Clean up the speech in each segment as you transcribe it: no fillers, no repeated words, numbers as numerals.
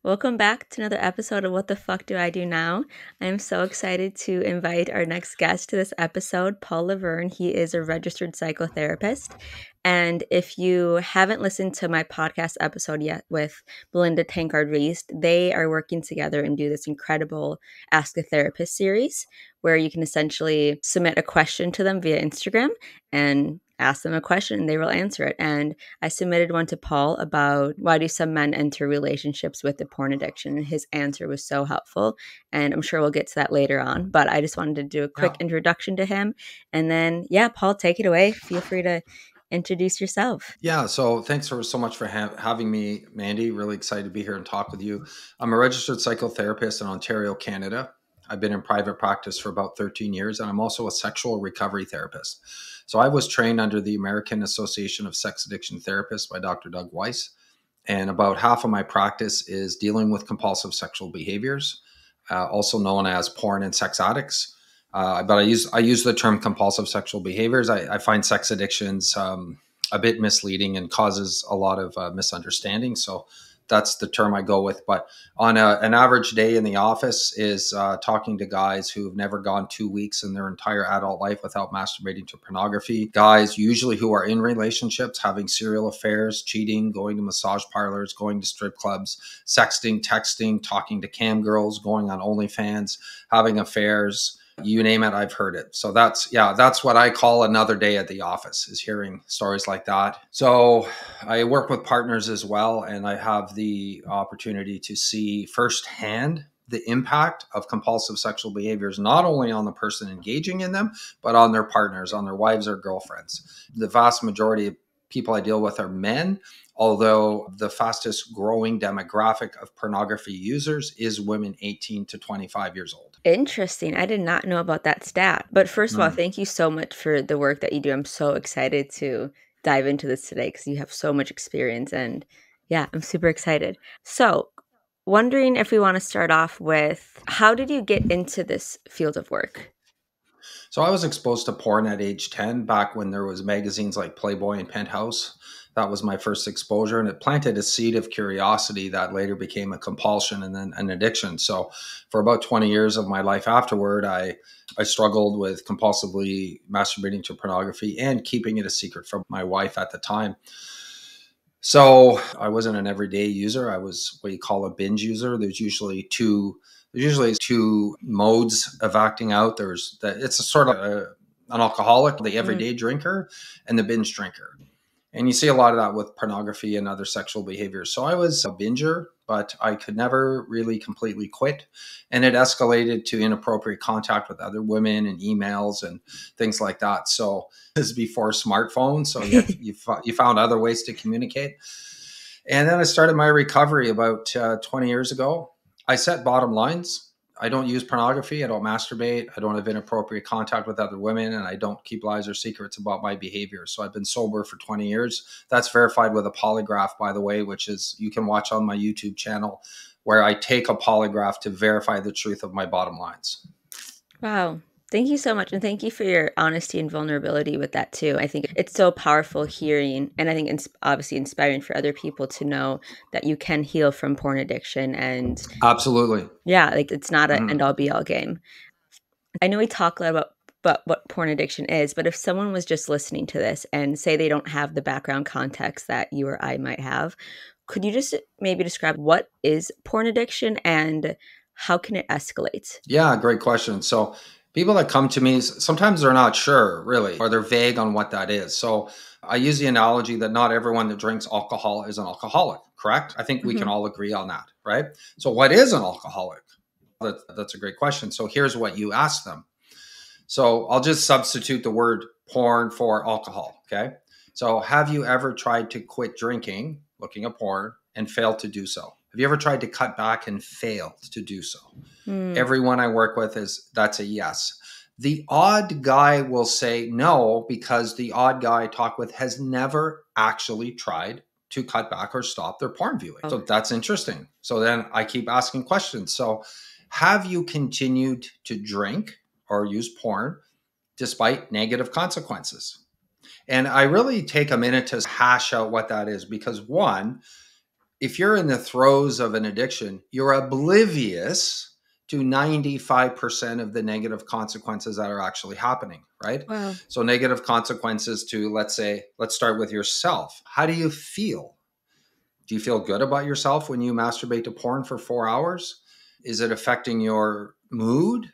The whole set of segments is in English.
Welcome back to another episode of What the Fuck Do I Do Now? I'm so excited to invite our next guest to this episode, Paul Laverne. He is a registered psychotherapist. And if you haven't listened to my podcast episode yet with Belinda Tankard-Reist, they are working together and do this incredible Ask a Therapist series where you can essentially submit a question to them via Instagram and ask them a question and they will answer it. And I submitted one to Paul about why do some men enter relationships with a porn addiction, and his answer was so helpful. And I'm sure we'll get to that later on, but I just wanted to do a quick introduction to him. And then, Paul, take it away. Feel free to introduce yourself. Yeah, so thanks so much for having me, Mandy. Really excited to be here and talk with you. I'm a registered psychotherapist in Ontario, Canada. I've been in private practice for about 13 years, and I'm also a sexual recovery therapist. So I was trained under the American Association of Sex Addiction Therapists by Dr. Doug Weiss. And about half of my practice is dealing with compulsive sexual behaviors, also known as porn and sex addicts. But I use the term compulsive sexual behaviors. I find sex addictions a bit misleading and causes a lot of misunderstanding. So that's the term I go with. But on an average day in the office is talking to guys who've never gone 2 weeks in their entire adult life without masturbating to pornography. Guys usually who are in relationships, having serial affairs, cheating, going to massage parlors, going to strip clubs, sexting, texting, talking to cam girls, going on OnlyFans, having affairs. You name it, I've heard it. So that's what I call another day at the office, is hearing stories like that. So I work with partners as well, and I have the opportunity to see firsthand the impact of compulsive sexual behaviors, not only on the person engaging in them, but on their partners, on their wives or girlfriends. The vast majority of people I deal with are men, although the fastest growing demographic of pornography users is women 18 to 25 years old. Interesting. I did not know about that stat. But first of all, thank you so much for the work that you do. I'm so excited to dive into this today because you have so much experience. And I'm super excited. So, wondering if we want to start off with, how did you get into this field of work? So I was exposed to porn at age 10, back when there was magazines like Playboy and Penthouse. That was my first exposure, and it planted a seed of curiosity that later became a compulsion and then an addiction. So for about 20 years of my life afterward, I struggled with compulsively masturbating to pornography and keeping it a secret from my wife at the time. So I wasn't an everyday user. I was what you call a binge user. There's usually two modes of acting out. It's a sort of an alcoholic, the everyday drinker, and the binge drinker. And you see a lot of that with pornography and other sexual behaviors. So I was a binger, but I could never really completely quit. And it escalated to inappropriate contact with other women and emails and things like that. So this is before smartphones. So you found other ways to communicate. And then I started my recovery about 20 years ago. I set bottom lines. I don't use pornography. I don't masturbate. I don't have inappropriate contact with other women, and I don't keep lies or secrets about my behavior. So I've been sober for 20 years. That's verified with a polygraph, by the way, which is you can watch on my YouTube channel, where I take a polygraph to verify the truth of my bottom lines. Wow. Thank you so much. And thank you for your honesty and vulnerability with that too. I think it's so powerful hearing, and I think it's obviously inspiring for other people to know that you can heal from porn addiction. And absolutely. Yeah, like it's not an end all be all game. I know we talk a lot about what porn addiction is, but if someone was just listening to this and say they don't have the background context that you or I might have, could you just maybe describe what is porn addiction and how can it escalate? Yeah, great question. So people that come to me, sometimes they're not sure really, or they're vague on what that is. So I use the analogy that not everyone that drinks alcohol is an alcoholic, correct? I think we can all agree on that, right? So what is an alcoholic? That's a great question. So here's what you ask them. So I'll just substitute the word porn for alcohol, okay? So have you ever tried to quit drinking, looking at porn, and failed to do so? Have you ever tried to cut back and failed to do so? Everyone I work with that's a yes. The odd guy will say no, because the odd guy I talk with has never actually tried to cut back or stop their porn viewing. So that's interesting. So then I keep asking questions. So have you continued to drink or use porn despite negative consequences? And I really take a minute to hash out what that is, because one, if you're in the throes of an addiction, you're oblivious to 95% of the negative consequences that are actually happening, right? Wow. So negative consequences to, let's say, let's start with yourself. How do you feel? Do you feel good about yourself when you masturbate to porn for 4 hours? Is it affecting your mood?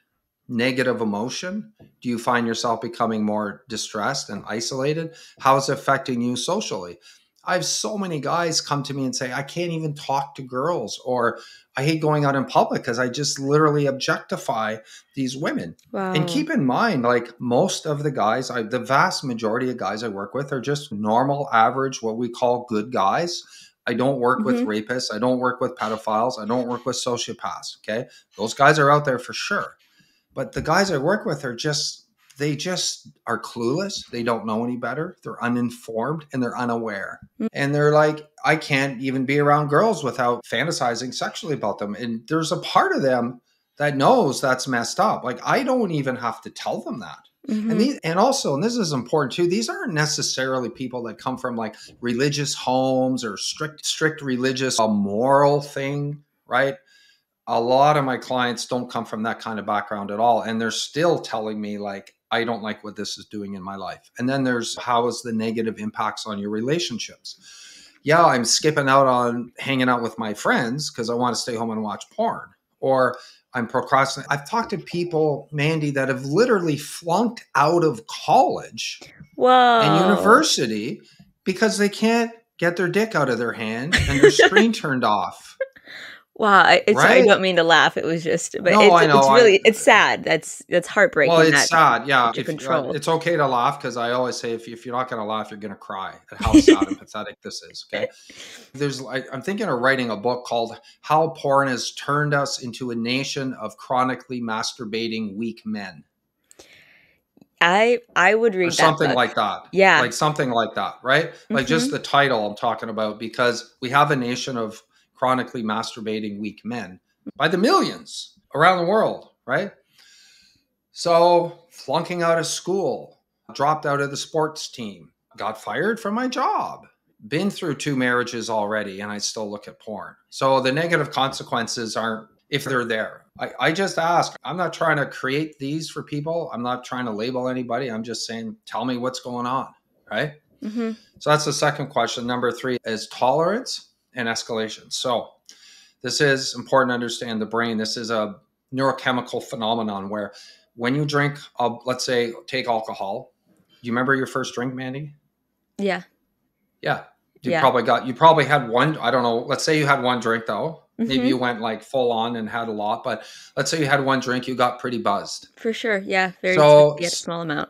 Negative emotion? Do you find yourself becoming more distressed and isolated? How is it affecting you socially? I have so many guys come to me and say, I can't even talk to girls, or I hate going out in public because I just literally objectify these women. And Wow. keep in mind, like most of the guys, the vast majority of guys I work with are just normal, average, what we call good guys. I don't work with Mm-hmm. rapists. I don't work with pedophiles. I don't work with sociopaths. Okay. Those guys are out there for sure. But the guys I work with they just are clueless. They don't know any better. They're uninformed and they're unaware. And they're like, I can't even be around girls without fantasizing sexually about them. And there's a part of them that knows that's messed up. Like, I don't even have to tell them that. And Mm-hmm. also, and this is important too, these aren't necessarily people that come from like religious homes or strict religious moral thing, right? A lot of my clients don't come from that kind of background at all. And they're still telling me, like, I don't like what this is doing in my life. And then there's, how is the negative impacts on your relationships? Yeah, I'm skipping out on hanging out with my friends because I want to stay home and watch porn. Or I'm procrastinating. I've talked to people, Mandy, that have literally flunked out of college and Whoa. university because they can't get their dick out of their hand and their screen turned off. Wow, I Right? don't mean to laugh. It was just, but No, I know. it's really it's sad. That's Well, heartbreaking it's that sad. Yeah. such a If control. it's okay to laugh, because I always say, if you're not going to laugh, you're going to cry at how sad and pathetic this is. Okay. I'm thinking of writing a book called How Porn Has Turned Us into a Nation of Chronically Masturbating Weak Men, I would or read that something book. like that. Yeah. Like something like that, right? Like just Mhm. the title I'm talking about, because we have a nation of chronically masturbating weak men by the millions around the world, right? So, flunking out of school, dropped out of the sports team, got fired from my job, been through 2 marriages already, and I still look at porn. So, the negative consequences aren't, if they're there. I just ask, I'm not trying to create these for people. I'm not trying to label anybody. I'm just saying, tell me what's going on, right? Mhm. So, that's the second question. Number three is tolerance and escalation. So, this is important to understand the brain. This is a neurochemical phenomenon where when you drink, let's say, take alcohol. Do you remember your first drink, Mandy? Yeah. Yeah. Yeah. You probably had one. I don't know. Let's say you had one drink though. Maybe you Mhm. went like full on and had a lot, but let's say you had one drink, you got pretty buzzed. For sure. Yeah, very So tipsy at a small amount.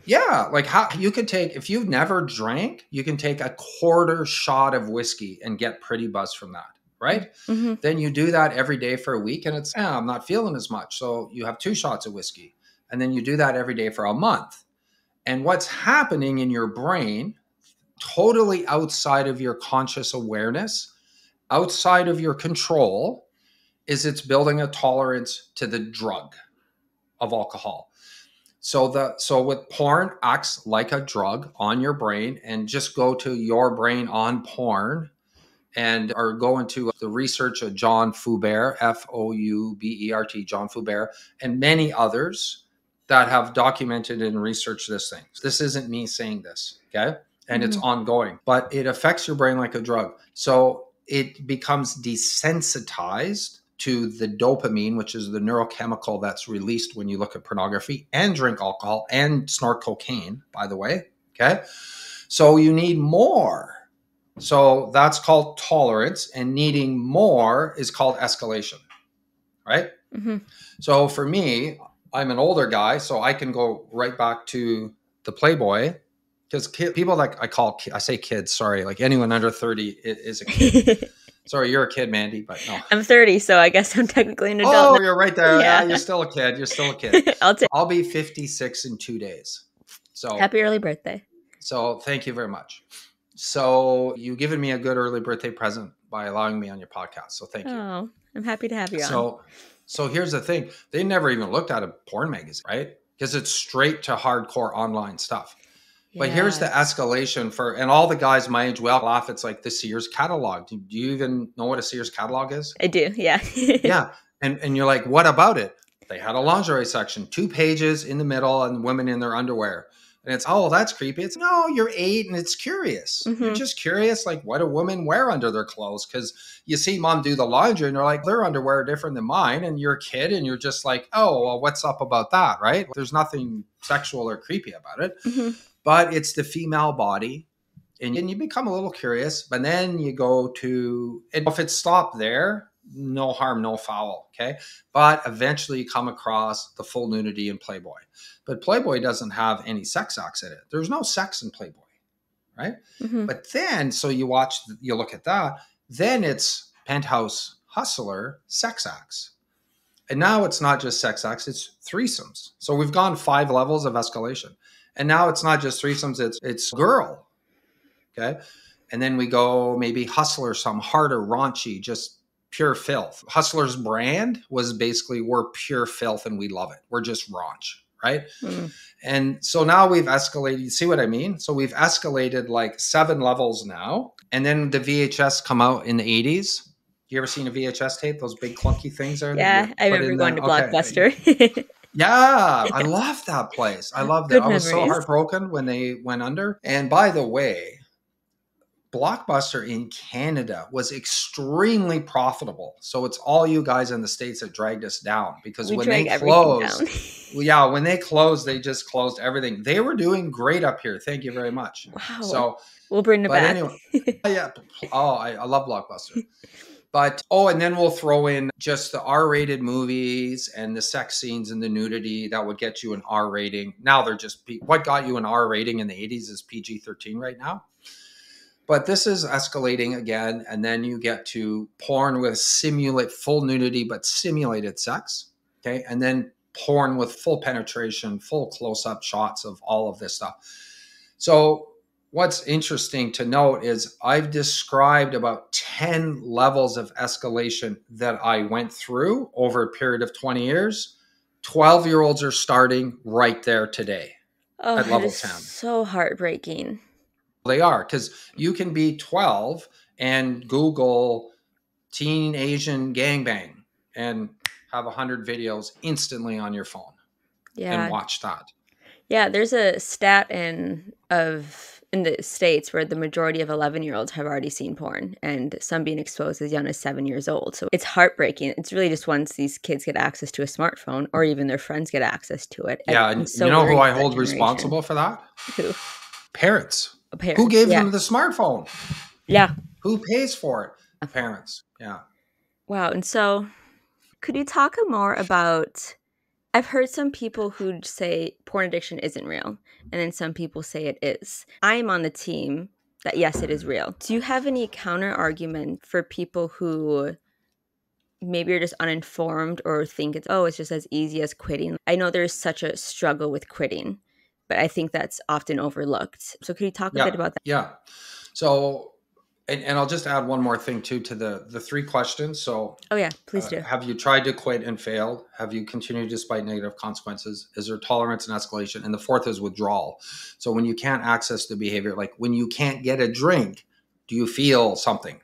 yeah, like how you could take, if you've never drank, you can take a quarter shot of whiskey and get pretty buzzed from that, right? Mhm. Then you do that every day for a week and it's, I'm not feeling as much. So you have 2 shots of whiskey. And then you do that every day for a month. And what's happening in your brain, totally outside of your conscious awareness, outside of your control, is it's building a tolerance to the drug of alcohol. So with porn acts like a drug on your brain, and just go to your brain on porn and or go into the research of John Foubert, Foubert, John Foubert, and many others that have documented and researched this thing. This isn't me saying this, okay? And it's Mhm. ongoing, but it affects your brain like a drug. So it becomes desensitized to the dopamine, which is the neurochemical that's released when you look at pornography and drink alcohol and snort cocaine, by the way, okay? So you need more. So that's called tolerance, and needing more is called escalation, right? Mhm. So for me, I'm an older guy, so I can go right back to the Playboy, because people like I say kids, sorry, like anyone under 30 is a kid. Sorry, you're a kid, Mandy, but no. I'm 30, so I guess I'm technically an adult now. Oh, you're right there. Yeah, Yeah. you're still a kid. You're still a kid. I'll take I'll be 56 in 2 days. So, happy early birthday. so thank you very much. So you've given me a good early birthday present by allowing me on your podcast. So thank you. Oh, I'm happy to have you on. So, so here's the thing. They never even looked at a porn magazine, right? Because it's straight to hardcore online stuff. But here's the Yeah, escalation for, and all the guys my age, we all laugh. It's like the Sears catalog. Do you even know what a Sears catalog is? I do. Yeah. Yeah. And you're like, what about it? They had a lingerie section, 2 pages in the middle, and women in their underwear. And it's, oh, that's creepy. It's, no, you're 8 and it's curious. You're Hmm. just curious, like, what do women wear under their clothes? Because you see mom do the laundry and you're like, their underwear are different than mine. And you're a kid and you're just like, oh, well, what's up about that? Right. There's nothing sexual or creepy about it, Hmm. but it's the female body. And you become a little curious, but then you go to, and if it stopped there, no harm, no foul. Okay. But eventually you come across the full nudity in Playboy. But Playboy doesn't have any sex acts in it. There's no sex in Playboy. Right. Hmm. But then, so you watch, you look at that, then it's Penthouse Hustler sex acts. And now it's not just sex acts, it's threesomes. So we've gone 5 levels of escalation. And now it's not just threesomes, it's girl. Okay. And then we go maybe Hustler, some harder, raunchy, just pure filth. Hustler's brand was basically, we're pure filth and we love it. We're just raunch. Right. Mm. And so now we've escalated. You see what I mean? So we've escalated like 7 levels now. And then the VHS come out in the 80s. You ever seen a VHS tape? Those big clunky things there that you Yeah, I put remember in going the, to okay. Blockbuster. Yeah, I love that place. I loved it. Good I was so memories. heartbroken when they went under. And by the way, Blockbuster in Canada was extremely profitable. So it's all you guys in the States that dragged us down, because We when they drag everything down. closed, well, yeah, when they closed, they just closed everything. They were doing great up here. Thank you very much. Wow. So, We'll bring it but back. anyway, yeah. Oh, I love Blockbuster. But, oh, and then we'll throw in just the R-rated movies and the sex scenes and the nudity that would get you an R rating. Now they're just, what got you an R rating in the 80s is PG-13 right now. But this is escalating again. And then you get to porn with simulate full nudity, but simulated sex. Okay. And then porn with full penetration, full close up shots of all of this stuff. So, what's interesting to note is I've described about 10 levels of escalation that I went through over a period of 20 years. 12-year-olds are starting right there today Oh, at that level is 10. so heartbreaking. They are, because you can be 12 and Google teen Asian gangbang and have 100 videos instantly on your phone and Yeah. watch that. Yeah, there's a stat in the States where the majority of 11-year-olds have already seen porn, and some being exposed as young as 7 years old. So it's heartbreaking. It's really just once these kids get access to a smartphone or even their friends get access to it. Yeah, I'm and you so know who worried I for that hold generation. responsible for that? Who? Parents. Who Parents. gave Yeah. them the smartphone? Yeah. Who pays for it? Parents. Yeah. Wow. And so could you talk more about I've heard some people who say porn addiction isn't real, and then some people say it is. I'm on the team that yes, it is real. Do you have any counter argument for people who maybe are just uninformed or think it's just as easy as quitting? I know there's such a struggle with quitting, but I think that's often overlooked. So could you talk a bit Yeah. about that? Yeah. So, and I'll just add one more thing too to the 3 questions. So, Oh yeah, please do. have you tried to quit and failed? Have you continued despite negative consequences? Is there tolerance and escalation? And the 4th is withdrawal. So when you can't access the behavior, like when you can't get a drink, do you feel something?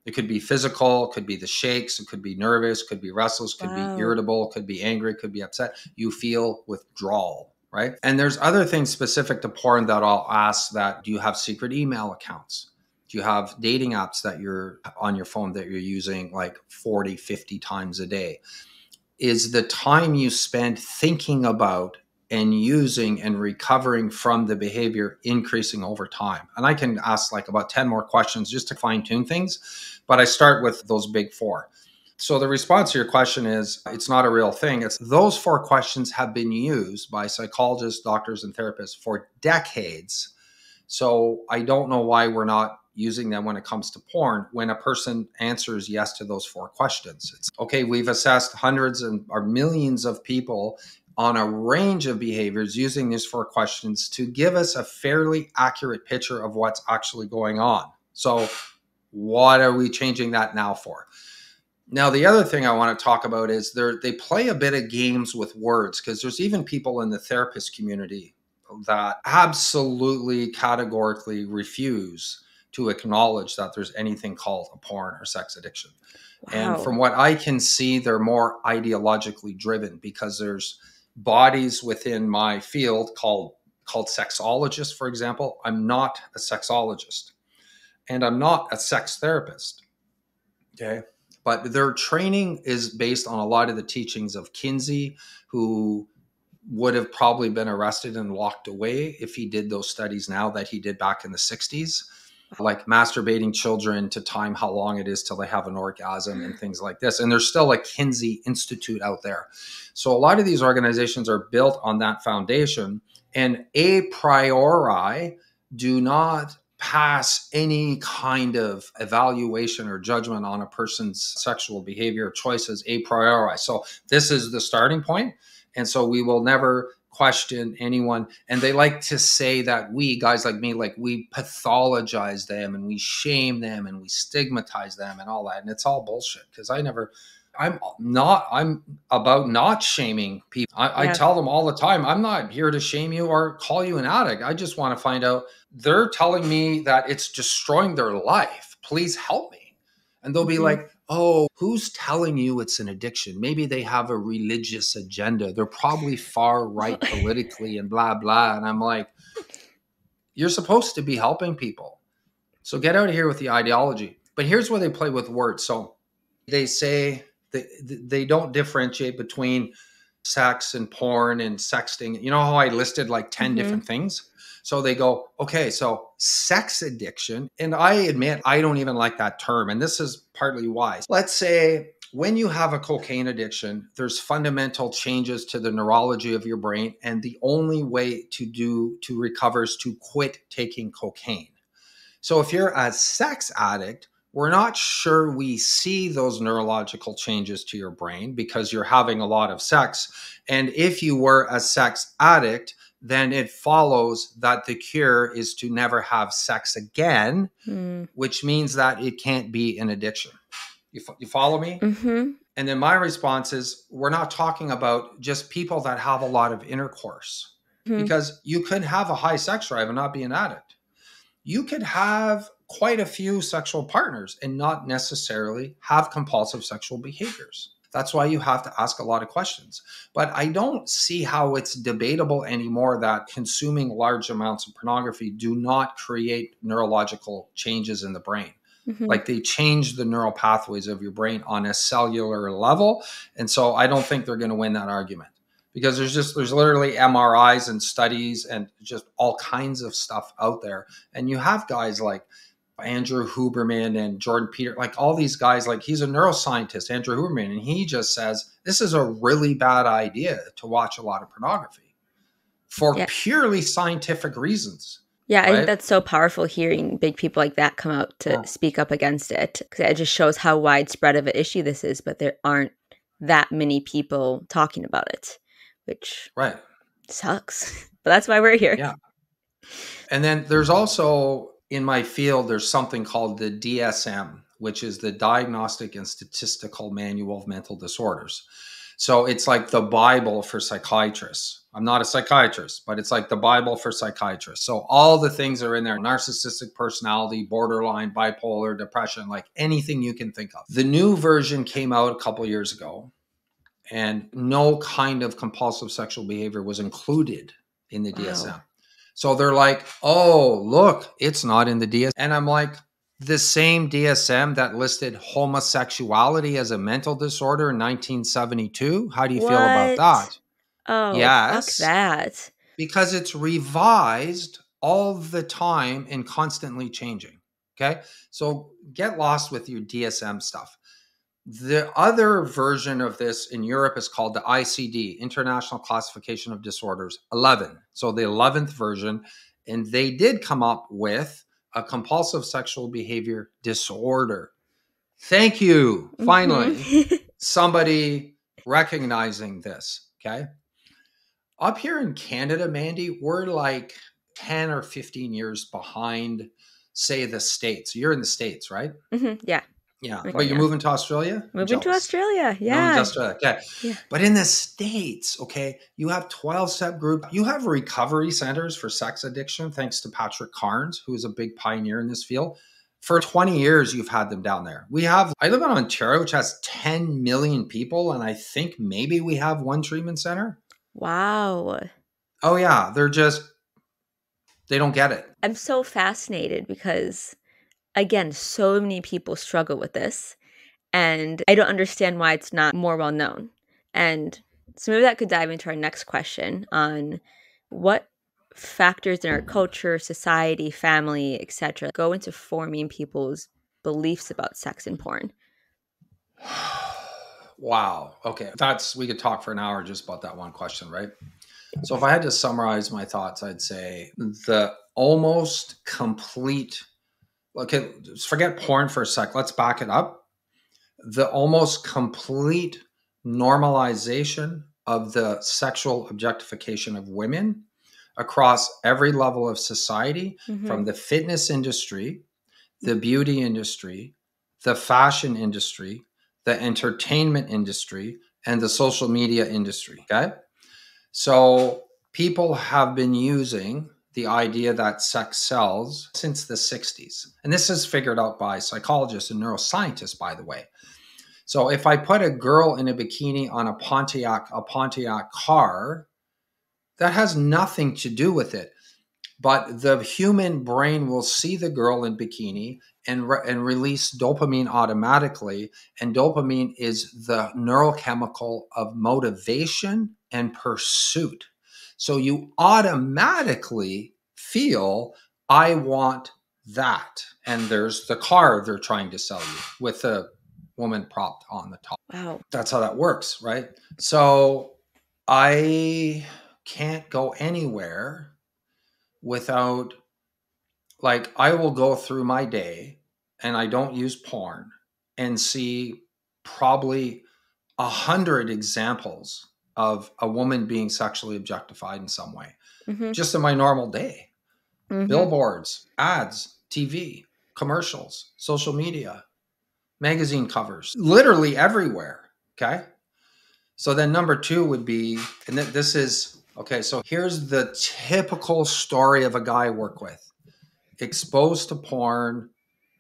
It could be physical, could be the shakes, it could be nervous, could be restless, could be Wow. irritable, could be angry, could be upset. You feel withdrawal, right? And there's other things specific to porn that I'll ask, that do you have secret email accounts? Do you have dating apps that you're on your phone that you're using like 40, 50 times a day? Is the time you spend thinking about and using and recovering from the behavior increasing over time? And I can ask like about 10 more questions just to fine tune things, but I start with those big 4. So the response to your question is it's not a real thing. It's those 4 questions have been used by psychologists, doctors, and therapists for decades. So I don't know why we're not using them when it comes to porn. When a person answers yes to those 4 questions, it's okay. We've assessed hundreds or millions of people on a range of behaviors using these 4 questions to give us a fairly accurate picture of what's actually going on. So what are we changing that now for? Now, the other thing I want to talk about is they play a bit of games with words, because there's even people in the therapist community that absolutely categorically refuse to acknowledge that there's anything called a porn or sex addiction. And Wow. from what I can see, they're more ideologically driven because there's bodies within my field called sexologists, for example. I'm not a sexologist and I'm not a sex therapist. Okay. But their training is based on a lot of the teachings of Kinsey, who would have probably been arrested and locked away if he did those studies now that he did back in the 60s, like masturbating children to time how long it is till they have an orgasm and things like this. And there's still a Kinsey Institute out there. So a lot of these organizations are built on that foundation, and a priori do not pass any kind of evaluation or judgment on a person's sexual behavior choices a priori. So this is the starting point. And so we will never question anyone. And they like to say that we, guys like me, like we pathologize them and we shame them and we stigmatize them and all that. And it's all bullshit because I'm about not shaming people. I Yeah. tell them all the time, I'm not here to shame you or call you an addict. I just want to find out. They're telling me that it's destroying their life. Please help me. And they'll be Hmm. like, oh, who's telling you it's an addiction? Maybe they have a religious agenda. They're probably far Well, right politically and blah, blah. And I'm like, you're supposed to be helping people. So get out of here with the ideology. But here's where they play with words. So they say they don't differentiate between sex and porn and sexting. You know how I listed like 10 hmm. different things? So they go, okay, so sex addiction. And I admit, I don't even like that term. And this is partly why. Let's say when you have a cocaine addiction, there's fundamental changes to the neurology of your brain. And the only way to recover is to quit taking cocaine. So if you're a sex addict, we're not sure we see those neurological changes to your brain because you're having a lot of sex. And if you were a sex addict, then it follows that the cure is to never have sex again, Mm. which means that it can't be an addiction. You follow me? Hmm. And then my response is we're not talking about just people that have a lot of intercourse Hmm. because you could have a high sex drive and not be an addict. You could have quite a few sexual partners and not necessarily have compulsive sexual behaviors. That's why you have to ask a lot of questions. But I don't see how it's debatable anymore that consuming large amounts of pornography do not create neurological changes in the brain. Hmm. Like they change the neural pathways of your brain on a cellular level. And so I don't think they're going to win that argument because there's literally MRIs and studies and just all kinds of stuff out there. And you have guys like Andrew Huberman and Jordan Peter, like all these guys, like he's a neuroscientist, Andrew Huberman, and he just says this is a really bad idea to watch a lot of pornography for Yeah. purely scientific reasons, Yeah, I think right? that's so powerful hearing big people like that come out to Yeah. speak up against it. 'Cause it just shows how widespread of an issue this is, but there aren't that many people talking about it, which Right. sucks. But that's why we're here. Yeah. And then there's also in my field, there's something called the DSM, which is the Diagnostic and Statistical Manual of Mental Disorders. So it's like the Bible for psychiatrists. I'm not a psychiatrist, but it's like the Bible for psychiatrists. So all the things are in there: narcissistic personality, borderline, bipolar, depression, like anything you can think of. The new version came out a couple years ago, and no kind of compulsive sexual behavior was included in the Wow. DSM. So they're like, oh, look, it's not in the DSM. And I'm like, the same DSM that listed homosexuality as a mental disorder in 1972. How do you feel about What? that? Oh, fuck Yes, that. because it's revised all the time and constantly changing. Okay. So get lost with your DSM stuff. The other version of this in Europe is called the ICD, International Classification of Disorders 11. So the 11th version. And they did come up with a compulsive sexual behavior disorder. Thank you. Hmm. Finally, somebody recognizing this. Okay. Up here in Canada, Mandy, we're like 10 or 15 years behind, say, the States. You're in the States, right? Hmm. Yeah. Yeah. Like, oh, But you're yeah. moving to Australia? I'm Moving to jealous. Australia. You're moving to Yeah. Australia. Okay. Yeah. But in the States, okay, you have 12-step group. You have recovery centers for sex addiction, thanks to Patrick Carnes, who is a big pioneer in this field. For 20 years, you've had them down there. I live in Ontario, which has 10 million people, and I think maybe we have one treatment center. Wow. Oh, yeah. They don't get it. I'm so fascinated because, again, so many people struggle with this. And I don't understand why it's not more well known. And so maybe that could dive into our next question on what factors in our culture, society, family, etc., go into forming people's beliefs about sex and porn. Wow. Okay. We could talk for an hour just about that one question, right? So if I had to summarize my thoughts, I'd say the almost complete, okay, forget porn for a sec. Let's back it up. The almost complete normalization of the sexual objectification of women across every level of society, Mm-hmm. from the fitness industry, the beauty industry, the fashion industry, the entertainment industry, and the social media industry. Okay. So people have been using the idea that sex sells since the 60s. And this is figured out by psychologists and neuroscientists, by the way. So if I put a girl in a bikini on a Pontiac car, that has nothing to do with it. But the human brain will see the girl in bikini and release dopamine automatically. And dopamine is the neurochemical of motivation and pursuit. So you automatically feel, I want that. And there's the car they're trying to sell you with a woman propped on the top. Wow. That's how that works, right? So I can't go anywhere without, like, I will go through my day and I don't use porn and see probably 100 examples of a woman being sexually objectified in some way Mm-hmm. just in my normal day. Mm-hmm. Billboards, ads, TV, commercials, social media, magazine covers, literally everywhere. Okay. So then number two would be, and this is, okay, so here's the typical story of a guy I work with. Exposed to porn,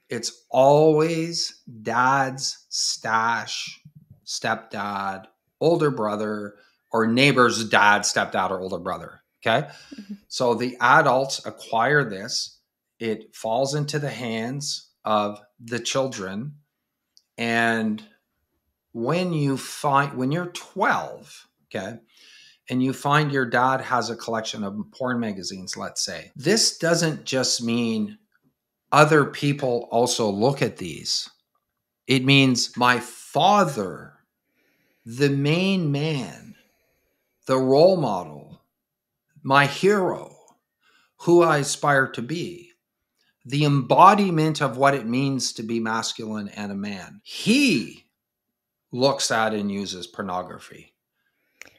it's always dad's stash, stepdad, older brother, or neighbor's dad, stepdad, or older brother. Okay. Mm-hmm. So the adults acquire this, it falls into the hands of the children. And when you're 12, okay, and you find your dad has a collection of porn magazines, let's say, this doesn't just mean other people also look at these. It means my father, the main man, the role model, my hero, who I aspire to be, the embodiment of what it means to be masculine and a man. He looks at and uses pornography.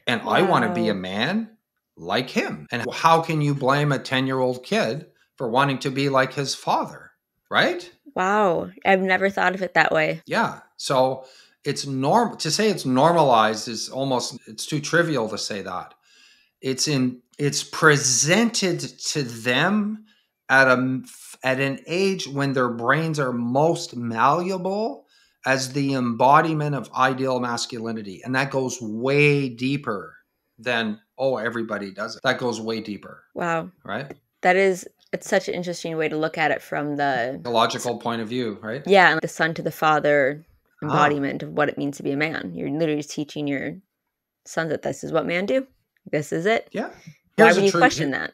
And I want to be a Wow. man like him. And how can you blame a 10-year-old kid for wanting to be like his father? Right? Wow. I've never thought of it that way. Yeah. So it's normal to say it's normalized is almost, it's too trivial to say that. It's presented to them at an age when their brains are most malleable as the embodiment of ideal masculinity. And that goes way deeper than, oh, everybody does it. That goes way deeper, Wow. right? It's such an interesting way to look at it from the, A logical point of view, right? yeah, and the son to the father Ah, embodiment of what it means to be a man. You're literally teaching your sons that this is what men do. This is it. yeah. Why Here's would a you true question that?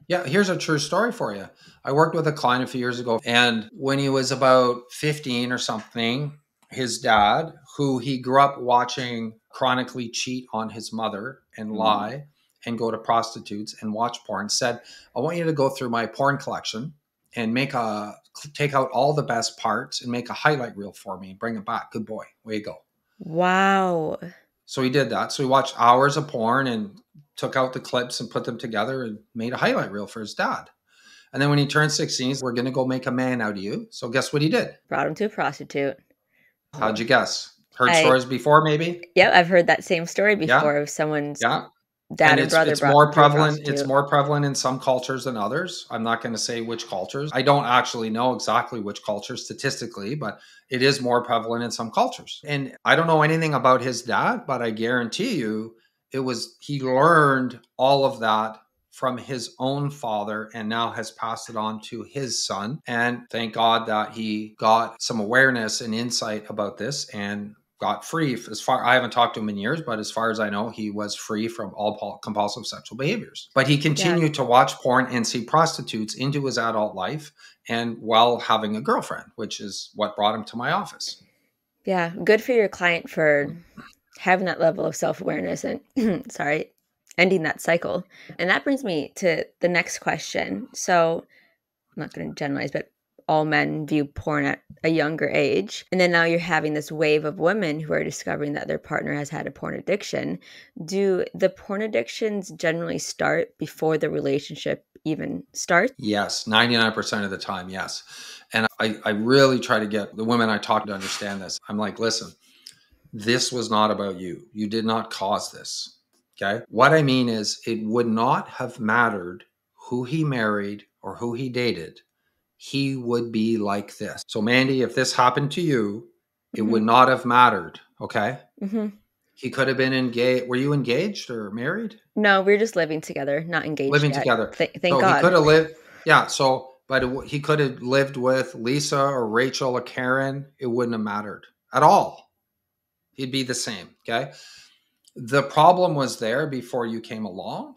Yeah, here's a true story for you. I worked with a client a few years ago, and when he was about 15 or something, his dad, who he grew up watching chronically cheat on his mother and Mm. lie and go to prostitutes and watch porn, said, I want you to go through my porn collection and take out all the best parts and make a highlight reel for me and bring it back. Good boy. Way you go. Wow. So he did that. So he watched hours of porn and took out the clips and put them together and made a highlight reel for his dad. And then when he turned 16, we're going to go make a man out of you. So guess what he did? Brought him to a prostitute. How'd you guess? Heard I stories before, maybe? Yeah, I've heard that same story Yeah, before of someone's yeah. dad And or brother it's brought more to a prevalent. It's prostitute. more prevalent in some cultures than others. I'm not going to say which cultures. I don't actually know exactly which cultures statistically, but it is more prevalent in some cultures. And I don't know anything about his dad, but I guarantee you he learned all of that from his own father and now has passed it on to his son. And thank God that he got some awareness and insight about this and got free. As far I haven't talked to him in years, but as far as I know, he was free from all compulsive sexual behaviors. But he Yeah. continued to watch porn and see prostitutes into his adult life, and while having a girlfriend, which is what brought him to my office. Yeah, good for your client for having that level of self-awareness and sorry, ending that cycle. And that brings me to the next question. So, I'm not going to generalize, but all men view porn at a younger age. And then now you're having this wave of women who are discovering that their partner has had a porn addiction. Do the porn addictions generally start before the relationship even starts? Yes, 99% of the time, yes. And I really try to get the women I talk to understand this. I'm like, listen, this was not about you. You did not cause this. Okay. What I mean is, it would not have mattered who he married or who he dated. He would be like this. So, Mandy, if this happened to you, it would Hmm. not have mattered. Okay. Hmm. He could have been engaged. Were you engaged or married? No, we're just living together, not engaged Living yet. together. Thank So he could God. have lived. Yeah. So, but he could have lived with Lisa or Rachel or Karen. It wouldn't have mattered at all. He'd be the same. Okay. The problem was there before you came along.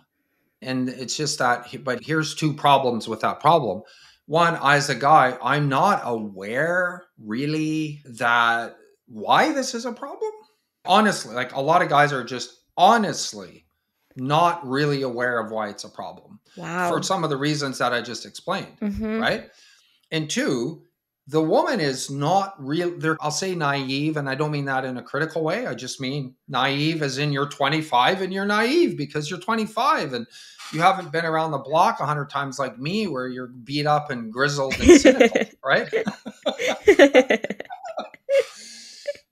And it's just that, but here's two problems with that problem. One, as a guy, I'm not aware really that why this is a problem. Honestly, like a lot of guys are just honestly not really aware of why it's a problem for Wow. some of the reasons that I just explained, Hmm. right? And two, the woman is not real. I'll say naive, and I don't mean that in a critical way. I just mean naive as in you're 25 and you're naive because you're 25 and you haven't been around the block 100 times like me, where you're beat up and grizzled and cynical, right?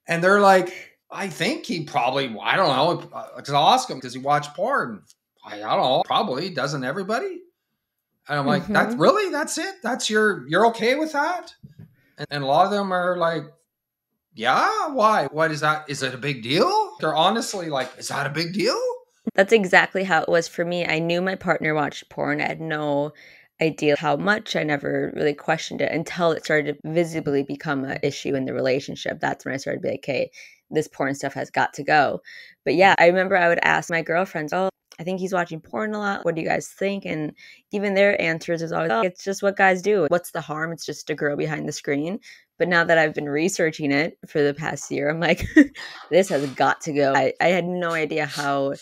And they're like, I think he probably, I don't know, because I'll ask him, does he watch porn? I don't know, probably. Doesn't everybody? And I'm like, that's Hmm. really, that's it? You're okay with that? And a lot of them are like, yeah, why? What is that? Is it a big deal? They're honestly like, is that a big deal? That's exactly how it was for me. I knew my partner watched porn. I had no idea how much. I never really questioned it until it started to visibly become an issue in the relationship. That's when I started to be like, hey, this porn stuff has got to go. But yeah, I remember I would ask my girlfriends, oh, I think he's watching porn a lot. What do you guys think? And even their answers is always, oh, it's just what guys do. What's the harm? It's just a girl behind the screen. But now that I've been researching it for the past year, I'm like, this has got to go. I had no idea how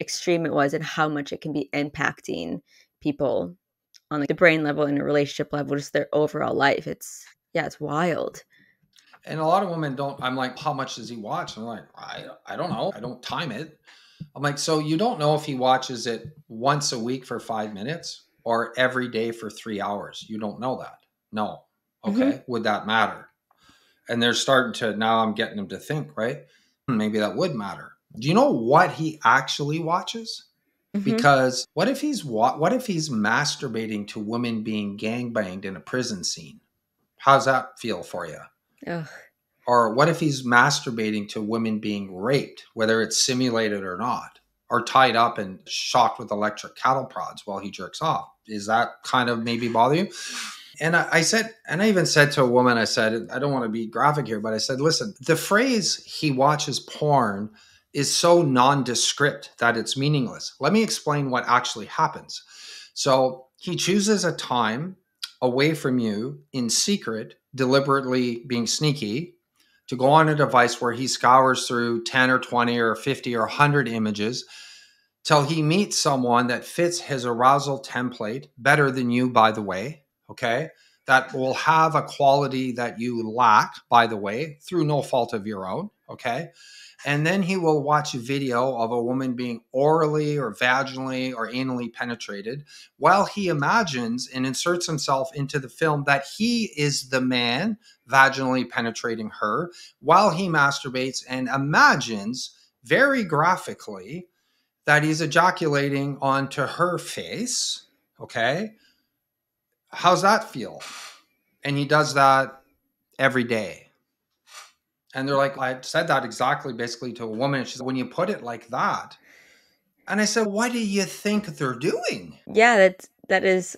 extreme it was and how much it can be impacting people on like the brain level and a relationship level, just their overall life. It's wild. And a lot of women don't. I'm like, how much does he watch? And I'm like, I don't know. I don't time it. I'm like, so you don't know if he watches it once a week for 5 minutes or every day for 3 hours. You don't know that. No. Hmm. Okay. Would that matter? And they're starting to, now I'm getting them to think, right? Maybe that would matter. Do you know what he actually watches? Hmm. Because what if he's masturbating to women being gangbanged in a prison scene? How's that feel for you? Ugh. Or what if he's masturbating to women being raped, whether it's simulated or not, or tied up and shocked with electric cattle prods while he jerks off? Is that kind of maybe bother you? And I said, and I even said to a woman, I said, I don't want to be graphic here, but I said, listen, the phrase he watches porn is so nondescript that it's meaningless. Let me explain what actually happens. So he chooses a time away from you in secret, deliberately being sneaky, to go on a device where he scours through 10 or 20 or 50 or 100 images till he meets someone that fits his arousal template better than you, by the way, okay? That will have a quality that you lack, by the way, through no fault of your own, Okay. And then he will watch a video of a woman being orally or vaginally or anally penetrated while he imagines and inserts himself into the film that he is the man vaginally penetrating her while he masturbates and imagines very graphically that he's ejaculating onto her face. Okay. How's that feel? And he does that every day. And they're like, I said that exactly basically to a woman. She said, when you put it like that. And I said, what do you think they're doing? Yeah, that is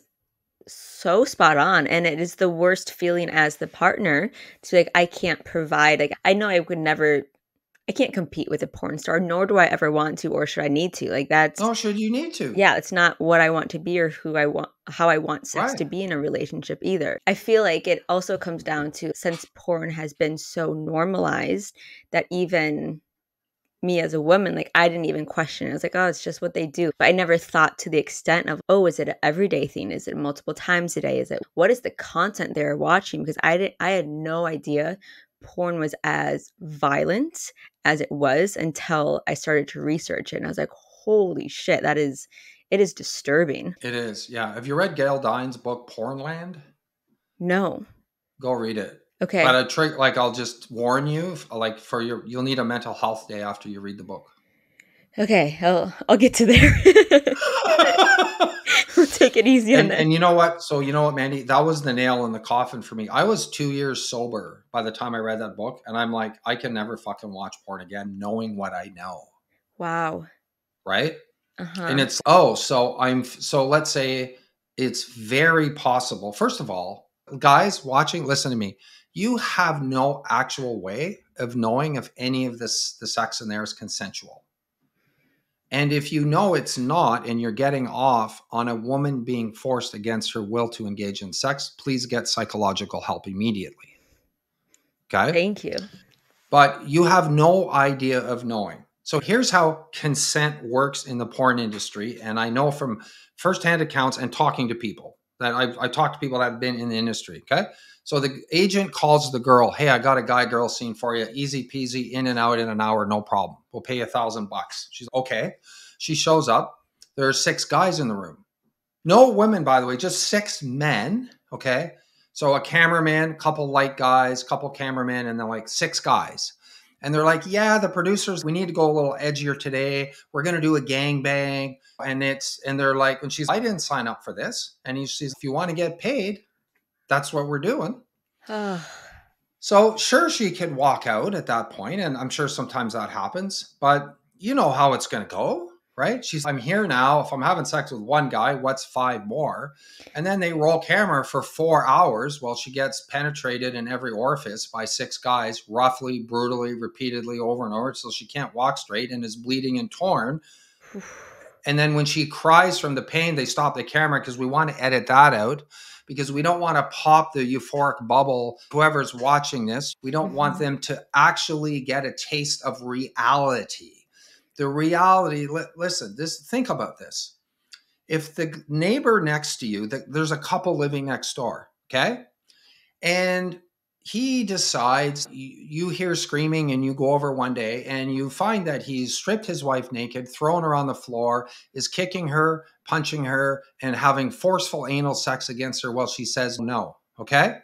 so spot on. And it is the worst feeling as the partner to be like, I can't provide. Like, I know I would never, I can't compete with a porn star, nor do I ever want to, or should I need to. Like, that's, Oh, should you need to? yeah, it's not what I want to be or who I want, how I want sex to Right. be in a relationship either. I feel like it also comes down to since porn has been so normalized that even me as a woman, like I didn't even question it. I was like, oh, it's just what they do. But I never thought to the extent of, oh, is it an everyday thing? Is it multiple times a day? Is it what is the content they're watching? Because I had no idea porn was as violent as it was until I started to research it. And I was like, holy shit, it is disturbing. It is. Yeah. Have you read Gail Dine's book, Pornland? No. Go read it. But Okay. a trick, like I'll just warn you, like you'll need a mental health day after you read the book. Okay. I'll get to there. We'll take it easy on that. And you know what? So you know what, Mandy? That was the nail in the coffin for me. I was 2 years sober by the time I read that book, and I'm like, I can never fucking watch porn again, knowing what I know. Wow. Right? And Uh-huh. it's so let's say it's very possible. First of all, guys watching, listen to me. You have no actual way of knowing if any of this the sex in there is consensual. And if you know it's not, and you're getting off on a woman being forced against her will to engage in sex, please get psychological help immediately. Okay. Thank you. But you have no idea of knowing. So here's how consent works in the porn industry. And I know from firsthand accounts and talking to people that I talked to people that have been in the industry. Okay. So the agent calls the girl, hey, I got a guy girl scene for you. Easy peasy, in and out in an hour, no problem. We'll pay you $1,000. She's okay. She shows up. There are 6 guys in the room. No women, by the way, just 6 men. Okay. So a cameraman, couple light guys, couple cameramen, and then like 6 guys. And they're like, yeah, the producers, we need to go a little edgier today. We're going to do a gangbang. And they're like, and she's, I didn't sign up for this. And he says, if you want to get paid, that's what we're doing. So sure, she could walk out at that point, and I'm sure sometimes that happens, but you know how it's going to go, right? She's, I'm here now. If I'm having sex with one guy, what's 5 more? And then they roll camera for 4 hours while she gets penetrated in every orifice by 6 guys, roughly, brutally, repeatedly, over and over, so she can't walk straight and is bleeding and torn. And then when she cries from the pain, they stop the camera because we want to edit that out, because we don't want to pop the euphoric bubble. Whoever's watching this, we don't want them to actually get a taste of reality. The reality, listen, think about this. If the neighbor next to you, there's a couple living next door, okay? And he decides, you hear screaming and you go over one day and you find that he's stripped his wife naked, thrown her on the floor, is kicking her, punching her, and having forceful anal sex against her while she says no. Okay.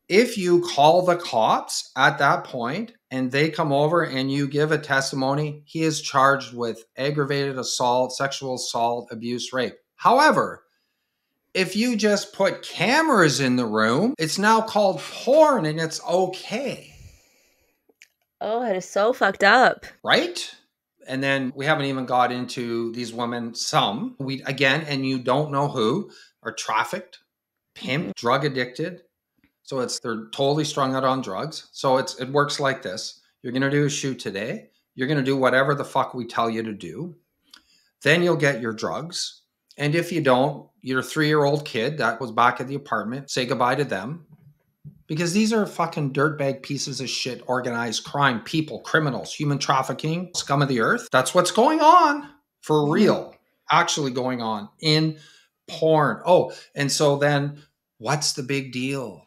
If you call the cops at that point and they come over and you give a testimony, he is charged with aggravated assault, sexual assault, abuse, rape. However, if you just put cameras in the room, it's now called porn and it's okay. Oh, it is so fucked up. Right? And then we haven't even got into these women, some, we again, and you don't know who, are trafficked, pimped, drug addicted. So they're totally strung out on drugs. So it works like this. You're gonna do a shoot today. You're gonna do whatever the fuck we tell you to do. Then you'll get your drugs. And if you don't, your 3-year-old kid that was back at the apartment, say goodbye to them. Because these are fucking dirtbag pieces of shit, organized crime, people, criminals, human trafficking, scum of the earth. That's what's going on for real, actually going on in porn. Oh, and so then what's the big deal?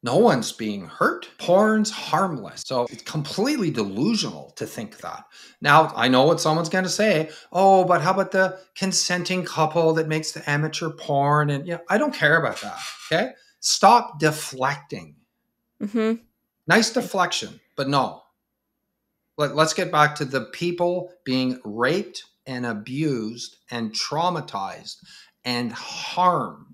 No one's being hurt. Porn's harmless. So it's completely delusional to think that. Now, I know what someone's going to say. Oh, but how about the consenting couple that makes the amateur porn? And yeah, I don't care about that. Okay. Stop deflecting. Mm-hmm. Nice deflection, but no. Let's get back to the people being raped and abused and traumatized and harmed.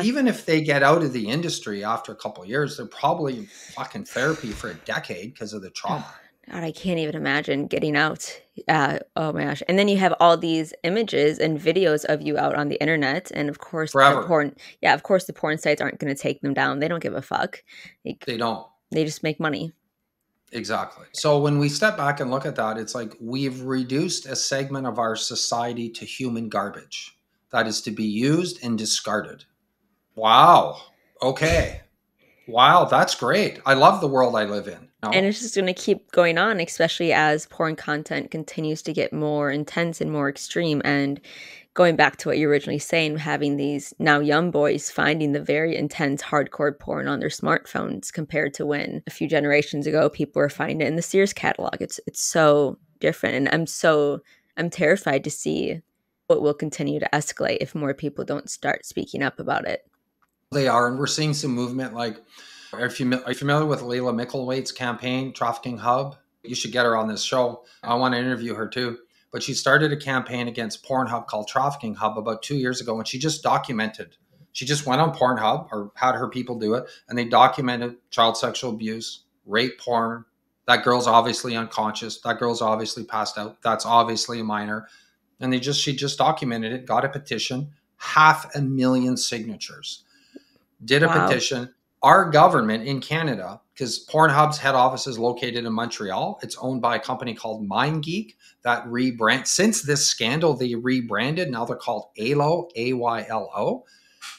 Even if they get out of the industry after a couple of years, they're probably in fucking therapy for a decade because of the God, trauma. I can't even imagine getting out. Oh my gosh. And then you have all these images and videos of you out on the internet. And of course, Forever. of course, the porn sites aren't going to take them down. They don't give a fuck. Like, They don't. they just make money. Exactly. So when we step back and look at that, it's like we've reduced a segment of our society to human garbage that is to be used and discarded. Wow. Okay. Wow. That's great. I love the world I live in. And No, it's just going to keep going on, especially as porn content continues to get more intense and more extreme. And going back to what you were originally saying, having these now young boys finding the very intense hardcore porn on their smartphones compared to when a few generations ago people were finding it in the Sears catalog. It's so different, and I'm terrified to see what will continue to escalate if more people don't start speaking up about it. they are. And we're seeing some movement like, are you familiar with Layla Mickelwait's campaign, Trafficking Hub? You should get her on this show. I want to interview her too. But she started a campaign against Pornhub called Trafficking Hub about 2 years ago. And she just documented, she just went on Pornhub or had her people do it. And they documented child sexual abuse, rape porn. That girl's obviously unconscious. That girl's obviously passed out. That's obviously a minor. And she just documented it, got a petition, 500,000 signatures, did a Wow. petition. Our government in Canada, because Pornhub's head office is located in Montreal, it's owned by a company called MindGeek that since this scandal, they rebranded. Now they're called AYLO, AYLO,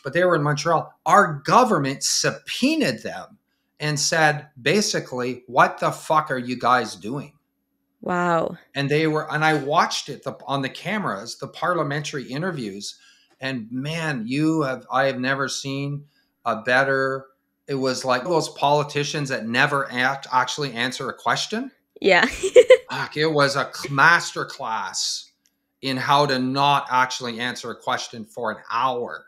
but they were in Montreal. Our government subpoenaed them and said, basically, what the fuck are you guys doing? Wow. And I watched it on the cameras, the parliamentary interviews, and man, I have never seen a better. It was like those politicians that never actually answer a question. Yeah. Fuck, it was a master class in how to not actually answer a question for an hour.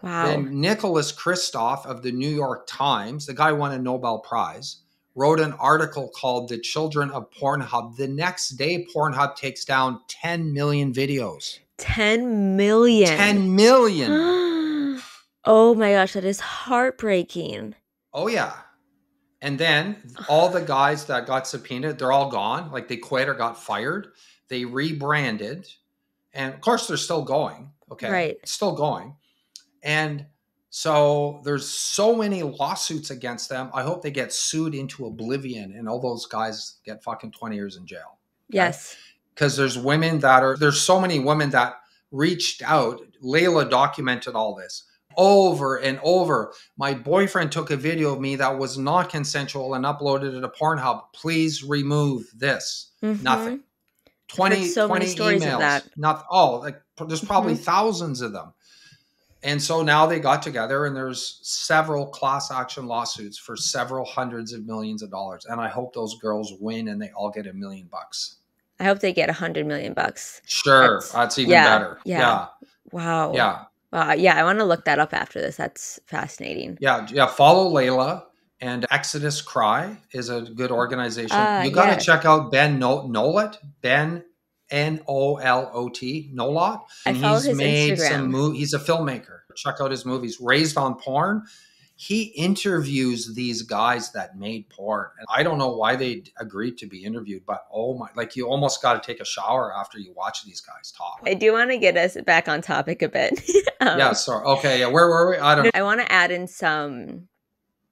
Wow. Then Nicholas Kristof of the New York Times, the guy won a Nobel Prize, wrote an article called The Children of Pornhub. The next day, Pornhub takes down 10 million videos. 10 million. 10 million. Oh my gosh, that is heartbreaking. Oh, yeah. And then all the guys that got subpoenaed, they're all gone. Like they quit or got fired. They rebranded. And of course, they're still going. Okay. Right. It's still going. And so there's so many lawsuits against them. I hope they get sued into oblivion and all those guys get fucking 20 years in jail. Okay. Yes. Because there's so many women that reached out. Layla documented all this over and over. My boyfriend took a video of me that was not consensual and uploaded it to Pornhub. Please remove this. Nothing. Mm-hmm. I've heard 20, so many 20 stories of emails. that. Not oh, like there's probably Mm-hmm. thousands of them. And so now they got together and there's several class action lawsuits for several hundreds of millions of dollars. And I hope those girls win and they all get $1,000,000. I hope they get 100 million bucks. Sure. That's That's even yeah, better. yeah. Yeah. Wow. Yeah. Yeah, I want to look that up after this. That's fascinating. Yeah. Yeah. Follow Layla, and Exodus Cry is a good organization. You got to Yeah. check out Ben Nolet, Ben Nolot, Nolot, I and follow he's his made Instagram. he's a filmmaker. Check out his movies. Raised on Porn. He interviews these guys that made porn. And I don't know why they agreed to be interviewed, but oh my, like you almost got to take a shower after you watch these guys talk. I do want to get us back on topic a bit. Yeah, sorry. Okay, yeah, where were we? I don't know. I want to add in some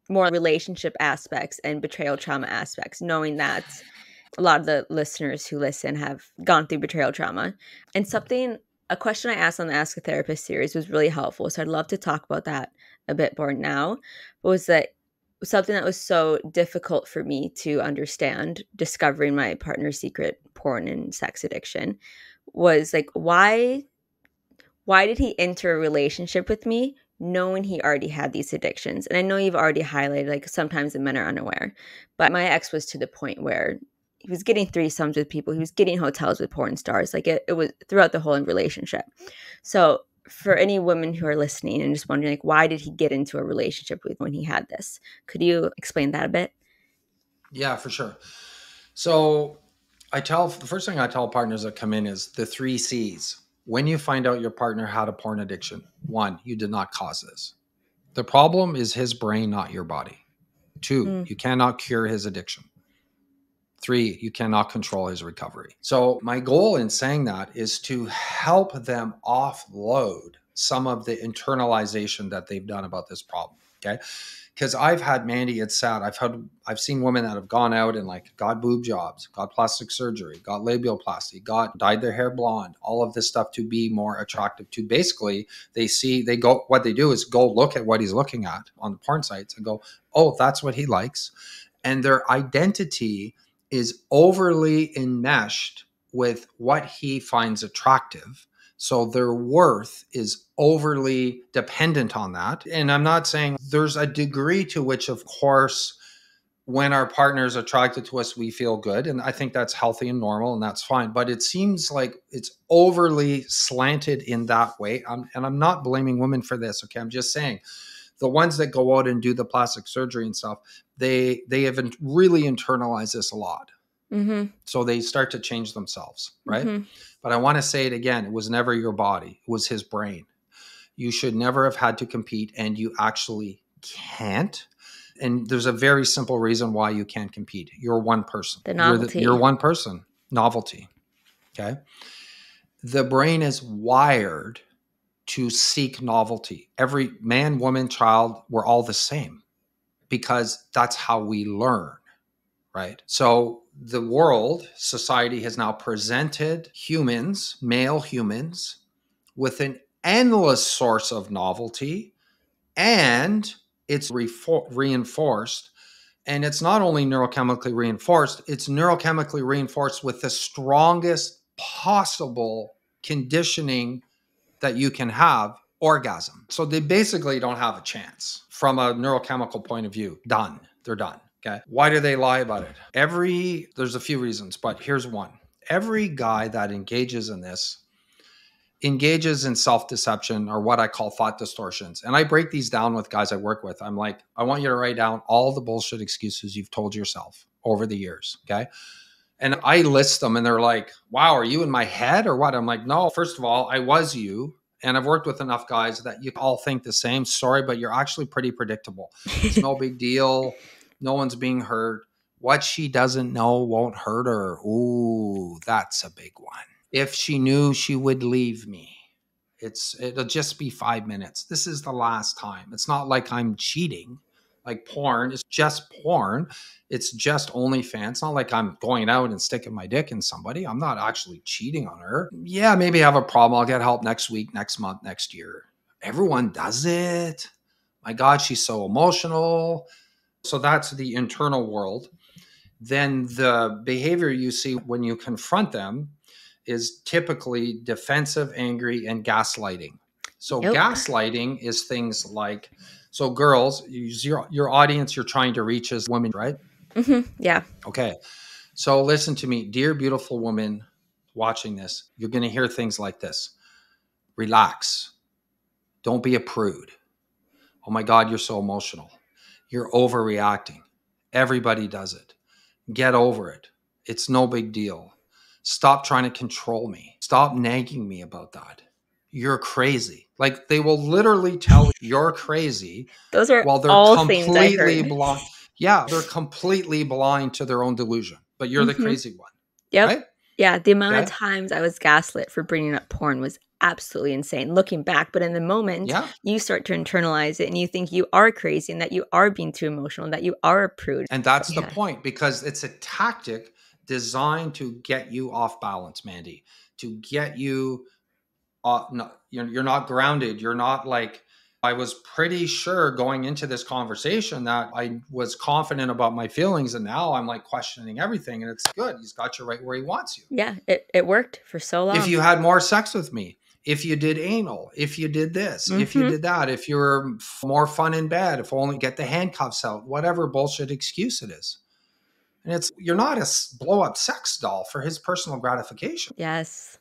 more relationship aspects and betrayal trauma aspects, knowing that a lot of the listeners who listen have gone through betrayal trauma. And a question I asked on the Ask a Therapist series was really helpful. So I'd love to talk about that a bit more now. Was that something that was so difficult for me to understand, discovering my partner's secret porn and sex addiction, was like, why did he enter a relationship with me knowing he already had these addictions. And I know you've already highlighted, like, sometimes the men are unaware, but my ex was to the point where he was getting threesomes with people, he was getting hotels with porn stars. Like, it was throughout the whole relationship. So for any women who are listening and just wondering, like, why did he get into a relationship with when he had this? Could you explain that a bit? Yeah, for sure. So the first thing I tell partners that come in is the 3 C's. When you find out your partner had a porn addiction, 1, you did not cause this. The problem is his brain, not your body. 2, Mm. you cannot cure his addiction. 3, you cannot control his recovery. So my goal in saying that is to help them offload some of the internalization that they've done about this problem. Okay. Because I've had, Mandy, it's sad. I've seen women that have gone out and like got boob jobs, got plastic surgery, got labioplasty, got dyed their hair blonde, all of this stuff to be more attractive to, basically what they do is go look at what he's looking at on the porn sites and go, oh, that's what he likes. And their identity is overly enmeshed with what he finds attractive. So their worth is overly dependent on that. And I'm not saying, there's a degree to which, of course, when our partner is attracted to us, we feel good. And I think that's healthy and normal, and that's fine. But it seems like it's overly slanted in that way. And I'm not blaming women for this. Okay. I'm just saying, the ones that go out and do the plastic surgery and stuff, they have really internalized this a lot. Mm-hmm. So they start to change themselves, right? Mm-hmm. But I want to say it again, it was never your body, it was his brain. You should never have had to compete, and you actually can't. And there's a very simple reason why you can't compete. You're one person. The You're novelty. one person. Novelty. Okay. The brain is wired to seek novelty. Every man, woman, child, we're all the same, because that's how we learn, right? So the world, society has now presented humans, male humans, with an endless source of novelty, and it's reinforced. And it's not only neurochemically reinforced, it's neurochemically reinforced with the strongest possible conditioning that you can have, orgasm. So they basically don't have a chance from a neurochemical point of view. Done. They're done. Okay. Why do they lie about it? There's a few reasons, but here's one. Every guy that engages in this engages in self-deception, or what I call thought distortions. And I break these down with guys I work with. I'm like, I want you to write down all the bullshit excuses you've told yourself over the years. Okay. And I list them, and they're like, wow, are you in my head or what? I'm like, no, first of all, I was you. And I've worked with enough guys that you all think the same. Sorry, but you're actually pretty predictable. It's no big deal. No one's being hurt. What she doesn't know won't hurt her. Ooh, that's a big one. If she knew, she would leave me. It'll just be 5 minutes. This is the last time. It's not like I'm cheating. Like porn is just porn. It's just OnlyFans. It's not like I'm going out and sticking my dick in somebody. I'm not actually cheating on her. Yeah, maybe I have a problem. I'll get help next week, next month, next year. Everyone does it. My God, she's so emotional. So that's the internal world. Then the behavior you see when you confront them is typically defensive, angry, and gaslighting. So Yep. gaslighting is things like, so girls, your audience you're trying to reach is women, right? Mm-hmm. Yeah. Okay. So listen to me, dear beautiful woman watching this. You're going to hear things like this. Relax. Don't be a prude. Oh my God, you're so emotional. You're overreacting. Everybody does it. Get over it. It's no big deal. Stop trying to control me. Stop nagging me about that. You're crazy. Like, they will literally tell you you're crazy Those are while they're all things I completely heard. blind. Yeah, they're completely blind to their own delusion, but you're the Mm-hmm. crazy one, Yep. right? Yeah, the amount of Okay. times I was gaslit for bringing up porn was absolutely insane looking back. But in the moment, Yeah. you start to internalize it and you think you are crazy and that you are being too emotional and that you are a prude. And that's the Yeah. point, because it's a tactic designed to get you off balance, Mandy, to get you no, you're not grounded. You're not like, I was pretty sure going into this conversation that I was confident about my feelings, and now I'm like questioning everything. And it's good. He's got you right where he wants you. Yeah, it worked for so If long. you had more sex with me, if you did anal, if you did this, if you Mm-hmm. did that, if you're more fun in bed, if only get the handcuffs out, whatever bullshit excuse it is. And it's, you're not a blow up sex doll for his personal gratification. Yes.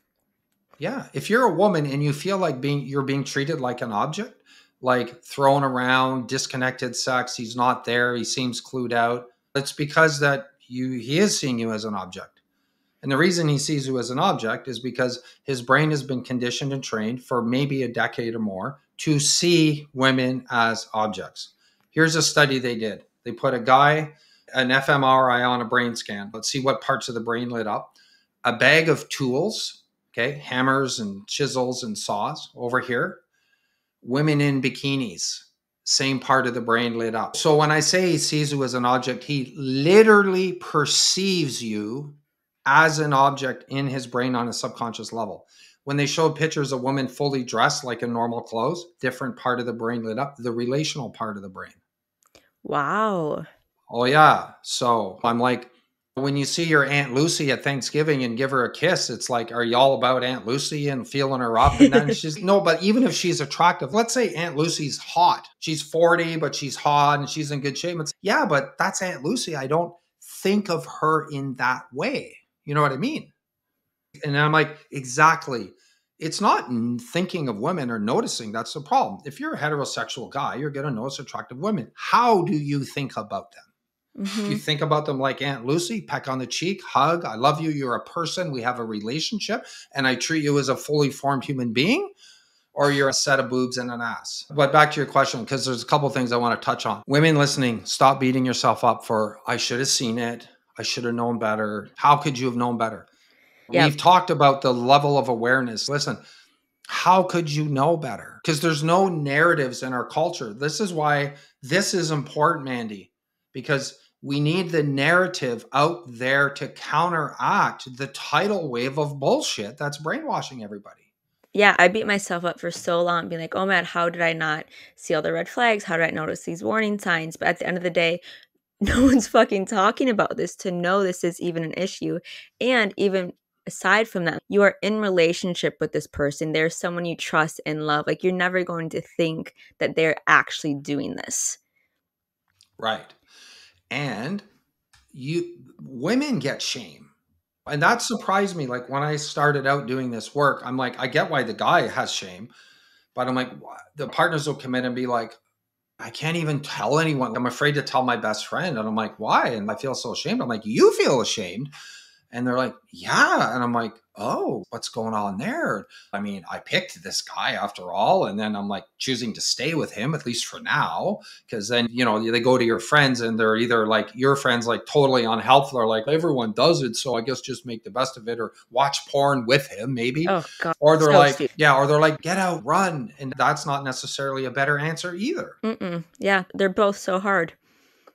Yeah. If you're a woman and you feel like you're being treated like an object, like thrown around, disconnected sex, he's not there, he seems clued out, it's because that he is seeing you as an object. And the reason he sees you as an object is because his brain has been conditioned and trained for maybe a decade or more to see women as objects. Here's a study they did. They put a guy, an fMRI on a brain scan. Let's see what parts of the brain lit up. A bag of tools, okay, hammers and chisels and saws over here. Women in bikinis, same part of the brain lit up. So when I say he sees you as an object, he literally perceives you as an object in his brain on a subconscious level. When they showed pictures of women fully dressed like in normal clothes, different part of the brain lit up, the relational part of the brain. Wow. Oh, yeah. So I'm like, when you see your Aunt Lucy at Thanksgiving and give her a kiss, it's like, are you all about Aunt Lucy and feeling her up? And then she's, no, but even if she's attractive, let's say Aunt Lucy's hot. She's 40, but she's hot and she's in good shape. It's, yeah, but that's Aunt Lucy. I don't think of her in that way. You know what I mean? And I'm like, exactly. It's not thinking of women or noticing. That's the problem. If you're a heterosexual guy, you're going to notice attractive women. How do you think about them? You Mm-hmm. think about them like Aunt Lucy, peck on the cheek, hug. I love you. You're a person. We have a relationship and I treat you as a fully formed human being, or you're a set of boobs and an ass. But back to your question, because there's a couple of things I want to touch on. Women listening, stop beating yourself up for, I should have seen it. I should have known better. How could you have known better? We've Yep. talked about the level of awareness. Listen, how could you know better? Because there's no narratives in our culture. This is why this is important, Mandy, because we need the narrative out there to counteract the tidal wave of bullshit that's brainwashing everybody. Yeah, I beat myself up for so long, being like, oh man, how did I not see all the red flags? How did I notice these warning signs? But at the end of the day, no one's fucking talking about this to know this is even an issue. And even aside from that, you are in relationship with this person. They're someone you trust and love. Like you're never going to think that they're actually doing this. Right. And women get shame. And that surprised me. Like when I started out doing this work, I'm like, I get why the guy has shame, but I'm like, the partners will come in and be like, I can't even tell anyone. I'm afraid to tell my best friend. And I'm like, why? And I feel so ashamed. I'm like, you feel ashamed? And they're like, yeah. And I'm like, oh, what's going on there? I mean, I picked this guy after all. And then I'm like choosing to stay with him, at least for now. Cause then, they go to your friends and they're either like your friends, like totally unhelpful or like everyone does it. So I guess just make the best of it or watch porn with him, maybe. Oh God, Or they're so like, stupid. yeah, or they're like, get out, run. And that's not necessarily a better answer either. Mm-mm. Yeah, they're both so hard.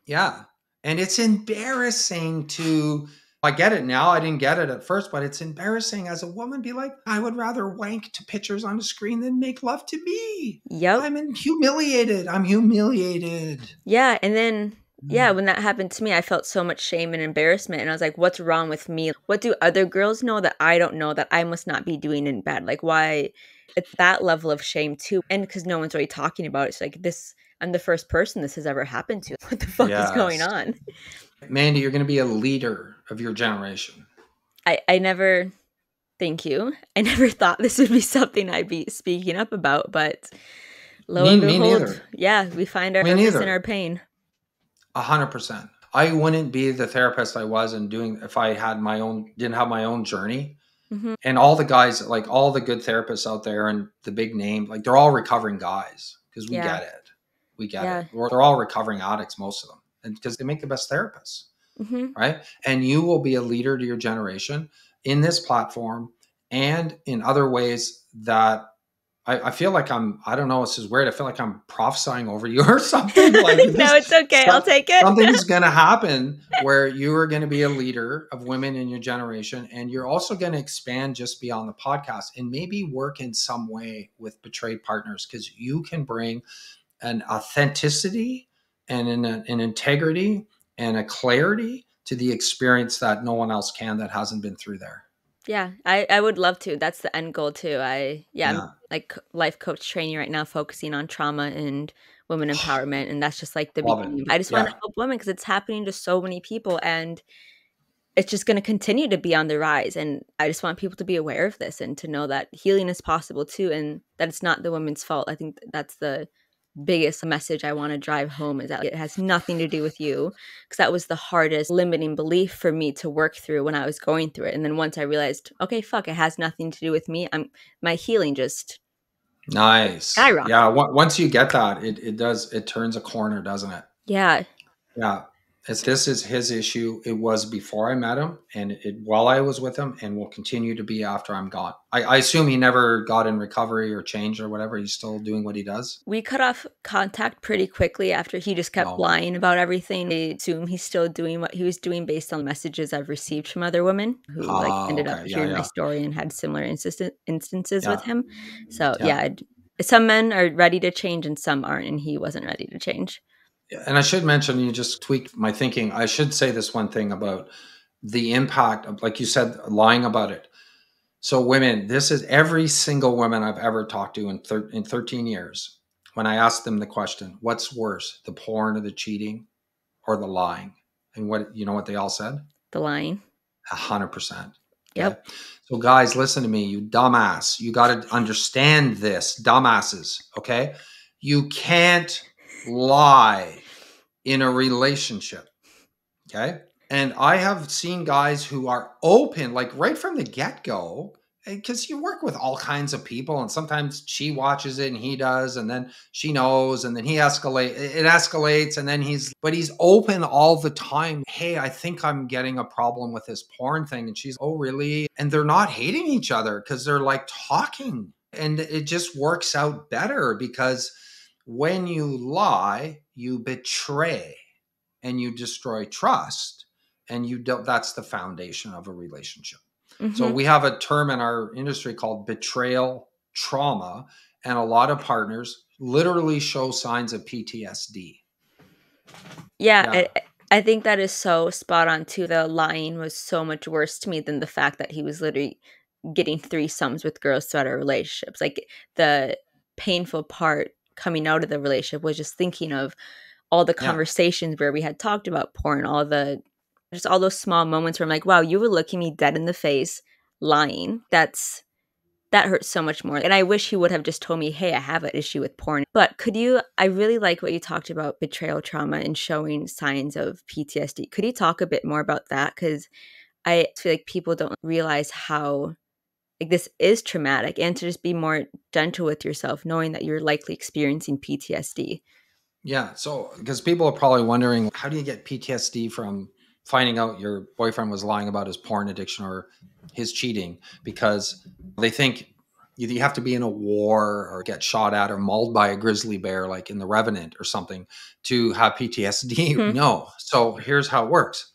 Yeah. And it's embarrassing to, I get it now. I didn't get it at first, but it's embarrassing as a woman be like, I would rather wank to pictures on the screen than make love to me. Yep. Humiliated. I'm humiliated. Yeah, and then yeah, Mm. when that happened to me, I felt so much shame and embarrassment, and I was like, "What's wrong with me? What do other girls know that I don't know that I must not be doing in bed? Like, why?" It's that level of shame too, and because no one's really talking about it, it's like this. I'm the first person this has ever happened to. What the fuck is going Yes. on? Mandy, you're going to be a leader of your generation. I never. Thank you. I never thought this would be something I'd be speaking up about, but lo and Me behold, neither. yeah, we find our Me purpose in neither. our pain. 100%. I wouldn't be the therapist I was and doing if I had didn't have my own journey. Hmm. And all the guys, like all the good therapists out there and the big name, like they're all recovering guys because we Yeah, get it. We get it. yeah. Or they're all recovering addicts, most of them, and because they make the best therapists, Hmm. right? And you will be a leader to your generation in this platform and in other ways that I feel like I don't know, this is weird. I feel like I'm prophesying over you or something like No, this. it's okay. I'll take it. Something's going to happen where you are going to be a leader of women in your generation. And you're also going to expand just beyond the podcast and maybe work in some way with betrayed partners because you can bring an authenticity and an integrity and a clarity to the experience that no one else can that hasn't been through there. Yeah, I would love to. That's the end goal too. I'm Yeah. like life coach training right now, focusing on trauma and women empowerment, and that's just like the Love it. beginning. I just want to Yeah. help women because it's happening to so many people, and it's just going to continue to be on the rise. And I just want people to be aware of this and to know that healing is possible too, and that it's not the woman's fault. I think that's the biggest message I want to drive home, is that it has nothing to do with you, because that was the hardest limiting belief for me to work through when I was going through it. And then once I realized, okay, fuck, it has nothing to do with me, my healing just Nice. skyrocketed. Yeah. Once you get that, it does, it turns a corner, doesn't it? Yeah, Yeah. This is his issue. It was before I met him, and while I was with him, and will continue to be after I'm gone. I assume he never got in recovery or changed or whatever. He's still doing what he does. we cut off contact pretty quickly after he just kept No. lying about everything. I assume he's still doing what he was doing based on messages I've received from other women who like Ah, ended up okay. Yeah. hearing my Yeah. story and had similar instances with Yeah. him. So Yeah. yeah, some men are ready to change and some aren't, and he wasn't ready to change. And I should mention, you just tweaked my thinking. I should say this one thing about the impact of, like you said, lying about it. So women, this is every single woman I've ever talked to in 13 years. When I asked them the question, what's worse, the porn or the cheating or the lying? And what, you know what they all said? The lying. 100%. Okay. Yep. So guys, listen to me, you dumbass. You got to understand this, dumbasses. Okay. You can't lie in a relationship. Okay. And I have seen guys who are open, like right from the get go, because you work with all kinds of people, and sometimes she watches it and he does, and then she knows, and then it escalates, and then but he's open all the time. Hey, I think I'm getting a problem with this porn thing. And she's, oh, really? And they're not hating each other because they're like talking, and it just works out better because when you lie, you betray and you destroy trust, and you don't, that's the foundation of a relationship. So Mhm. we have a term in our industry called betrayal trauma, and a lot of partners literally show signs of PTSD. Yeah, Yeah. I think that is so spot on too. The lying was so much worse to me than the fact that he was literally getting threesomes with girls throughout our relationships. Like the painful part coming out of the relationship was just thinking of all the Yeah. conversations where we had talked about porn, all those small moments where I'm like, wow, you were looking me dead in the face, lying. That hurts so much more. And I wish he would have just told me, hey, I have an issue with porn. But I really like what you talked about betrayal trauma and showing signs of PTSD. Could you talk a bit more about that? Because I feel like people don't realize how, like, this is traumatic, and to just be more gentle with yourself, knowing that you're likely experiencing PTSD. Yeah. So, because people are probably wondering, how do you get PTSD from finding out your boyfriend was lying about his porn addiction or his cheating? Because they think either you have to be in a war or get shot at or mauled by a grizzly bear, like in The Revenant or something, to have PTSD. Hmm. No. So, here's how it works.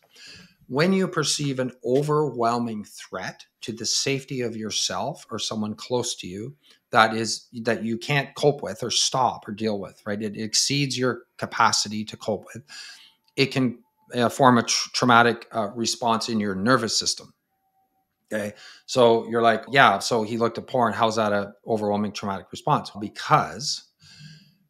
When you perceive an overwhelming threat to the safety of yourself or someone close to you, that you can't cope with or stop or deal with, right? It exceeds your capacity to cope with. It can form a traumatic response in your nervous system. Okay. So you're like, yeah, so he looked at porn. How's that a overwhelming traumatic response? Because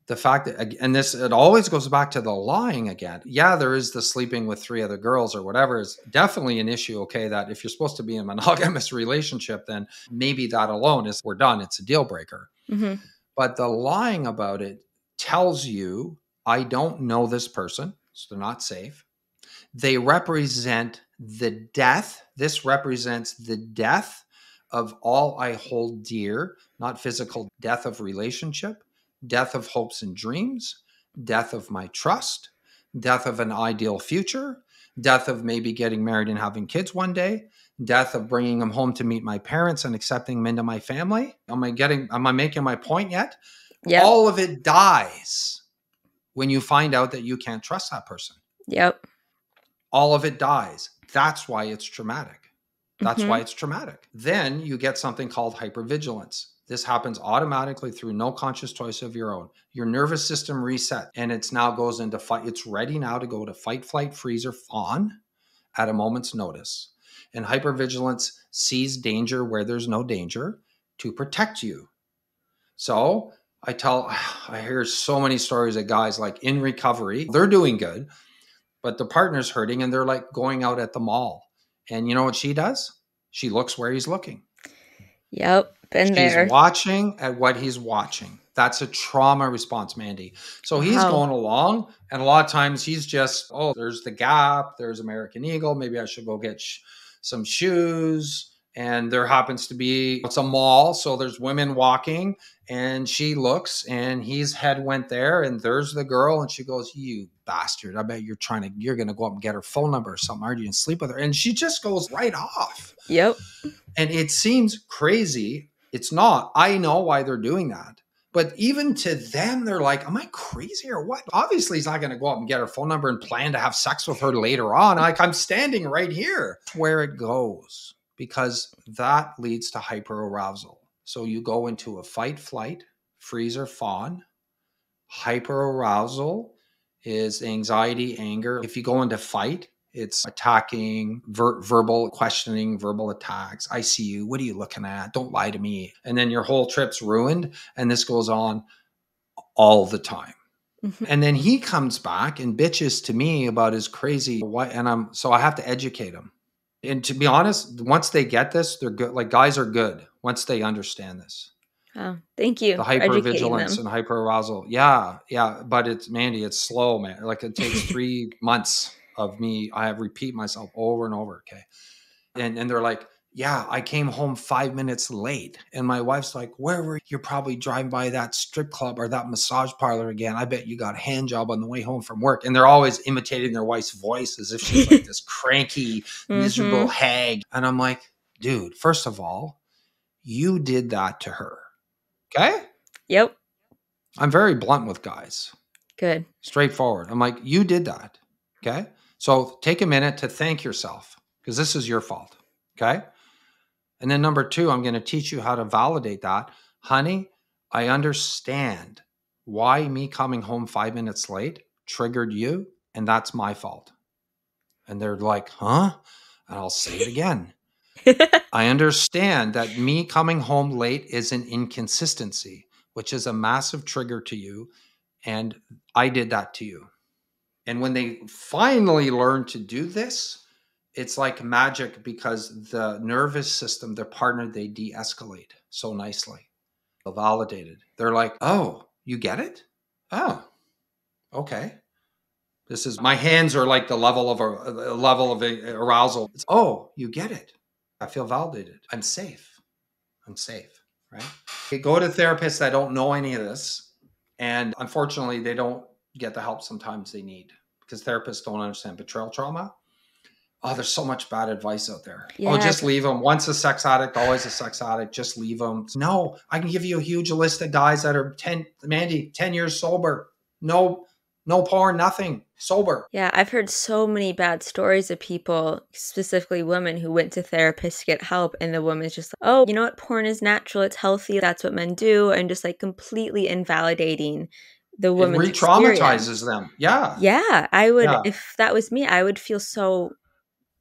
the fact that, and this, it always goes back to the lying again. Yeah, there is the sleeping with three other girls or whatever is definitely an issue. Okay. That if you're supposed to be in a monogamous relationship, then maybe that alone is, we're done. It's a deal breaker. Hmm. But the lying about it tells you, I don't know this person, so they're not safe. They represent the death. This represents the death of all I hold dear, not physical death of relationship, death of hopes and dreams, death of my trust, death of an ideal future, death of maybe getting married and having kids one day, death of bringing them home to meet my parents and accepting them into my family. Am I making my point yet? Yep. All of it dies when you find out that you can't trust that person. Yep. All of it dies. That's why it's traumatic. That's why Hmm. it's traumatic. Then you get something called hypervigilance. This happens automatically through no conscious choice of your own. Your nervous system reset and it's now goes into fight. It's ready now to go to fight, flight, freeze, or fawn at a moment's notice. And hypervigilance sees danger where there's no danger to protect you. So I hear so many stories of guys like in recovery, they're doing good, but the partner's hurting and they're like going out at the mall. And you know what she does? She looks where he's looking. Yep, been She's there. watching at what he's watching. That's a trauma response, Mandy. So he's Wow. going along, and a lot of times he's just, oh, there's the Gap, there's American Eagle. Maybe I should go get some shoes. And there happens to be, it's a mall. So there's women walking, and she looks, and his head went there, and there's the girl. And she goes, you bastard. I bet you're going to go up and get her phone number or something, aren't you? And sleep with her. And she just goes right off. Yep. And it seems crazy. It's not. I know why they're doing that. But even to them, they're like, am I crazy or what? Obviously, he's not going to go up and get her phone number and plan to have sex with her later on. Like, I'm standing right here. That's where it goes, because that leads to hyperarousal. So you go into a fight, flight, freeze, or fawn. Hyperarousal is anxiety, anger. If you go into fight, it's attacking, verbal questioning, verbal attacks. I see you. What are you looking at? Don't lie to me. And then your whole trip's ruined. And this goes on all the time. Mhm. And then he comes back and bitches to me about his crazy what. And so I have to educate him. And to be honest, once they get this, they're good. Like, guys are good once they understand this. Oh, thank you The for educating hypervigilance them. and hyperarousal. Yeah, yeah. But it's, Mandy, it's slow, man. Like, it takes 3 months of me. I have repeat myself over and over. Okay. And they're like, yeah, I came home 5 minutes late. And my wife's like, where were you? You're probably driving by that strip club or that massage parlor again. I bet you got a hand job on the way home from work. And they're always imitating their wife's voice as if she's like this cranky, miserable Mm-hmm. hag. And I'm like, dude, first of all, you did that to her. Okay. Yep. I'm very blunt with guys, Good. straightforward. I'm like, you did that. Okay. So take a minute to thank yourself, because this is your fault. Okay. And then number two, I'm going to teach you how to validate that. Honey, I understand why me coming home 5 minutes late triggered you, and that's my fault. And they're like, huh? And I'll say it again. I understand that me coming home late is an inconsistency, which is a massive trigger to you. And I did that to you. And when they finally learn to do this, it's like magic, because the nervous system, their partner, they de-escalate so nicely. They're validated. They're like, oh, you get it? Oh, okay. This is, my hands are like the level of a level of arousal. It's, oh, you get it. I feel validated. I'm safe. I'm safe, right? They go to therapists that don't know any of this. And unfortunately, they don't get the help sometimes they need, because therapists don't understand betrayal trauma. Oh, there's so much bad advice out there. Oh, Yeah. just leave them. Once a sex addict, always a sex addict. Just leave them. No, I can give you a huge list of guys that are 10 years sober. No, no porn, nothing. Sober. Yeah, I've heard so many bad stories of people, specifically women, who went to therapists to get help, and the woman's just like, oh, you know what? Porn is natural. It's healthy. That's what men do. And just like completely invalidating the It woman's experience. re-traumatizes them. Yeah. Yeah, I would, Yeah. if that was me, I would feel so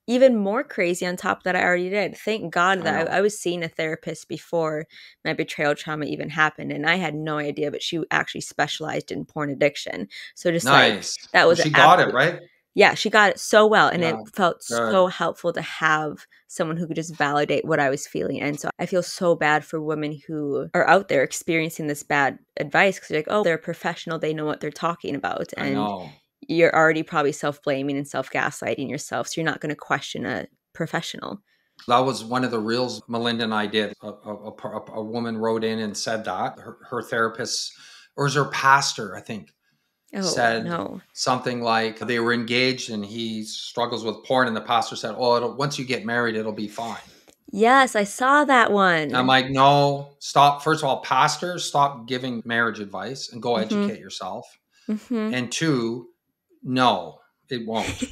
even more crazy on top of that I already did. Thank God I that know. I was seeing a therapist before my betrayal trauma even happened, and I had no idea, but she actually specialized in porn addiction. So just like Nice. that So was an she got it, absolute, right? yeah, she got it so well, and Yeah. it felt Good. so helpful to have someone who could just validate what I was feeling. And so I feel so bad for women who are out there experiencing this bad advice, because they're like, oh, they're a professional, they know what they're talking about, I and know. you're already probably self-blaming and self-gaslighting yourself, so you're not going to question a professional. That was one of the reels Melinda and I did. A woman wrote in and said that her therapist, or was her pastor, I think, Oh, said no. something like they were engaged and he struggles with porn, and the pastor said, oh, once you get married, it'll be fine. Yes, I saw that I'm one. like, no, stop. First of all, pastors, stop giving marriage advice and go Mhm. educate yourself. Mhm. And two, no, it won't.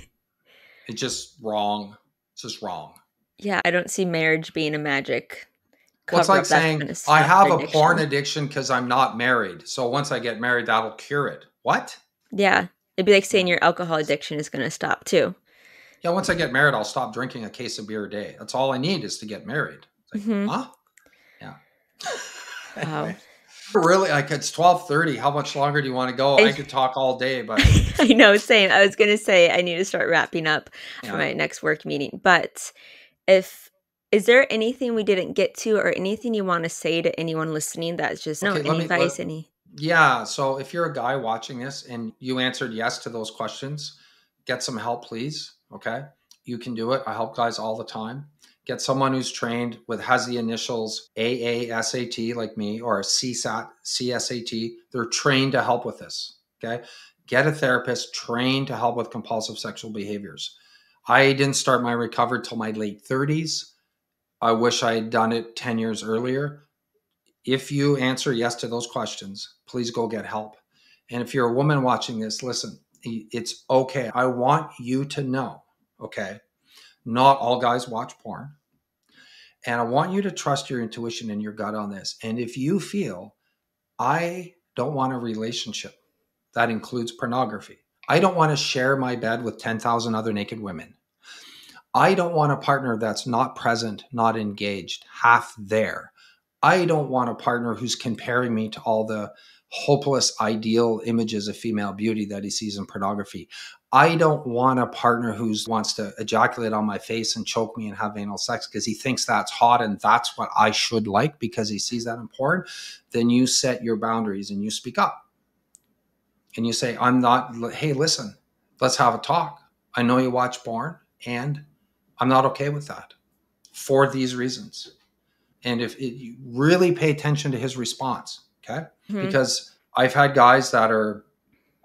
It's just wrong. It's just wrong. Yeah, I don't see marriage being a magic Well, it's cover like up that's saying, gonna I stop have your a porn addiction. addiction because I'm not married. So once I get married, that'll cure it. What? Yeah. It'd be like saying No. your alcohol addiction is gonna stop too. Yeah, once I get married, I'll stop drinking a case of beer a day. That's all I need is to get married. It's like, Hmm. huh? Yeah. Wow. Anyway, really, like it's 12:30. How much longer do you want to go? I I, could talk all day, but I know, same. I was going to say I need to start wrapping up for yeah. my next work meeting. But if is there anything we didn't get to or anything you want to say to anyone listening that's just no Okay, any advice, any yeah. So if you're a guy watching this and you answered yes to those questions, get some help, please. Okay. You can do it. I help guys all the time. Get someone who's trained with has the initials AASAT like me or a CSAT, CSAT. They're trained to help with this. Okay. Get a therapist trained to help with compulsive sexual behaviors. I didn't start my recovery till my late 30s. I wish I had done it 10 years earlier. If you answer yes to those questions, please go get help. And if you're a woman watching this, listen, it's okay. I want you to know, okay, not all guys watch porn. And I want you to trust your intuition and your gut on this. And if you feel, I don't want a relationship that includes pornography, I don't want to share my bed with 10,000 other naked women, I don't want a partner that's not present, not engaged, half there. I don't want a partner who's comparing me to all the hopeless ideal images of female beauty that he sees in pornography. I don't want a partner who wants to ejaculate on my face and choke me and have anal sex because he thinks that's hot and that's what I should like because he sees that in porn. Then you set your boundaries and you speak up and you say, I'm not, hey, listen, let's have a talk. I know you watch porn and I'm not okay with that for these reasons. And if you really pay attention to his response, okay? Mhm. Because I've had guys that are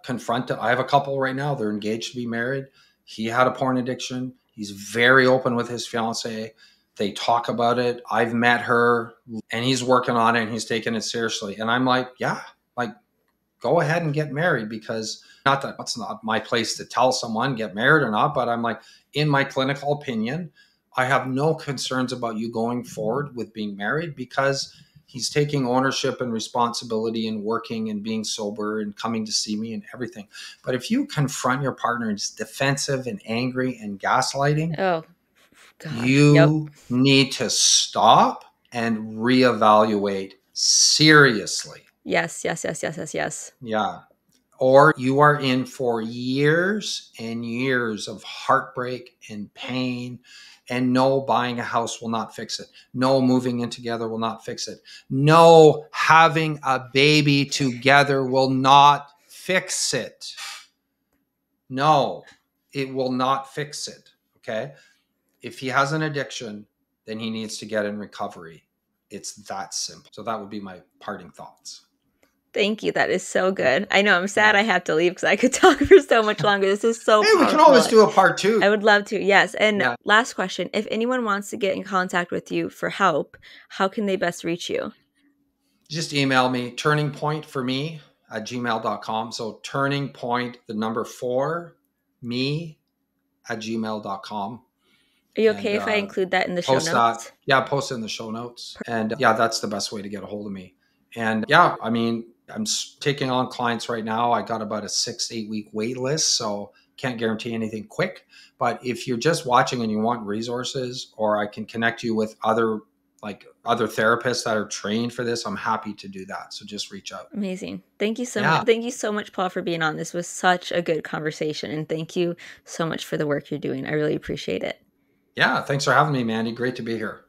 confronted. I have a couple right now. They're engaged to be married. He had a porn addiction. He's very open with his fiance. They talk about it. I've met her and he's working on it and he's taking it seriously. And I'm like, yeah, like go ahead and get married because not that it's not my place to tell someone get married or not, but I'm like, in my clinical opinion, I have no concerns about you going forward with being married because he's taking ownership and responsibility and working and being sober and coming to see me and everything. But if you confront your partner and it's defensive and angry and gaslighting, Oh gosh. Yep. you need to stop and reevaluate seriously. Yes, yes, yes, yes, yes, yes. Yeah, or you are in for years and years of heartbreak and pain. And no, buying a house will not fix it. No, moving in together will not fix it. No, having a baby together will not fix it. No, it will not fix it. Okay. If he has an addiction, then he needs to get in recovery. It's that simple. So that would be my parting thoughts. Thank you. That is so good. I know I'm sad Yeah. I have to leave because I could talk for so much longer. This is so Hey, we can always powerful. do a part two. I would love to. Yes. And Yeah. last question, if anyone wants to get in contact with you for help, how can they best reach you? Just email me turningpointforme at gmail.com. So turning point, the number 4, me at gmail.com. Are you And okay if I include that in the show post that. notes? Yeah, post it in the show notes. And yeah, that's the best way to get a hold of me. And yeah, I mean, I'm taking on clients right now. I got about a 6-8 week wait list. So can't guarantee anything quick. But if you're just watching and you want resources, or I can connect you with other therapists that are trained for this, I'm happy to do that. So just reach out. Amazing. Thank you so much. Yeah. Thank you so much, Paul, for being on. This was such a good conversation. And thank you so much for the work you're doing. I really appreciate it. Yeah. Thanks for having me, Mandy. Great to be here.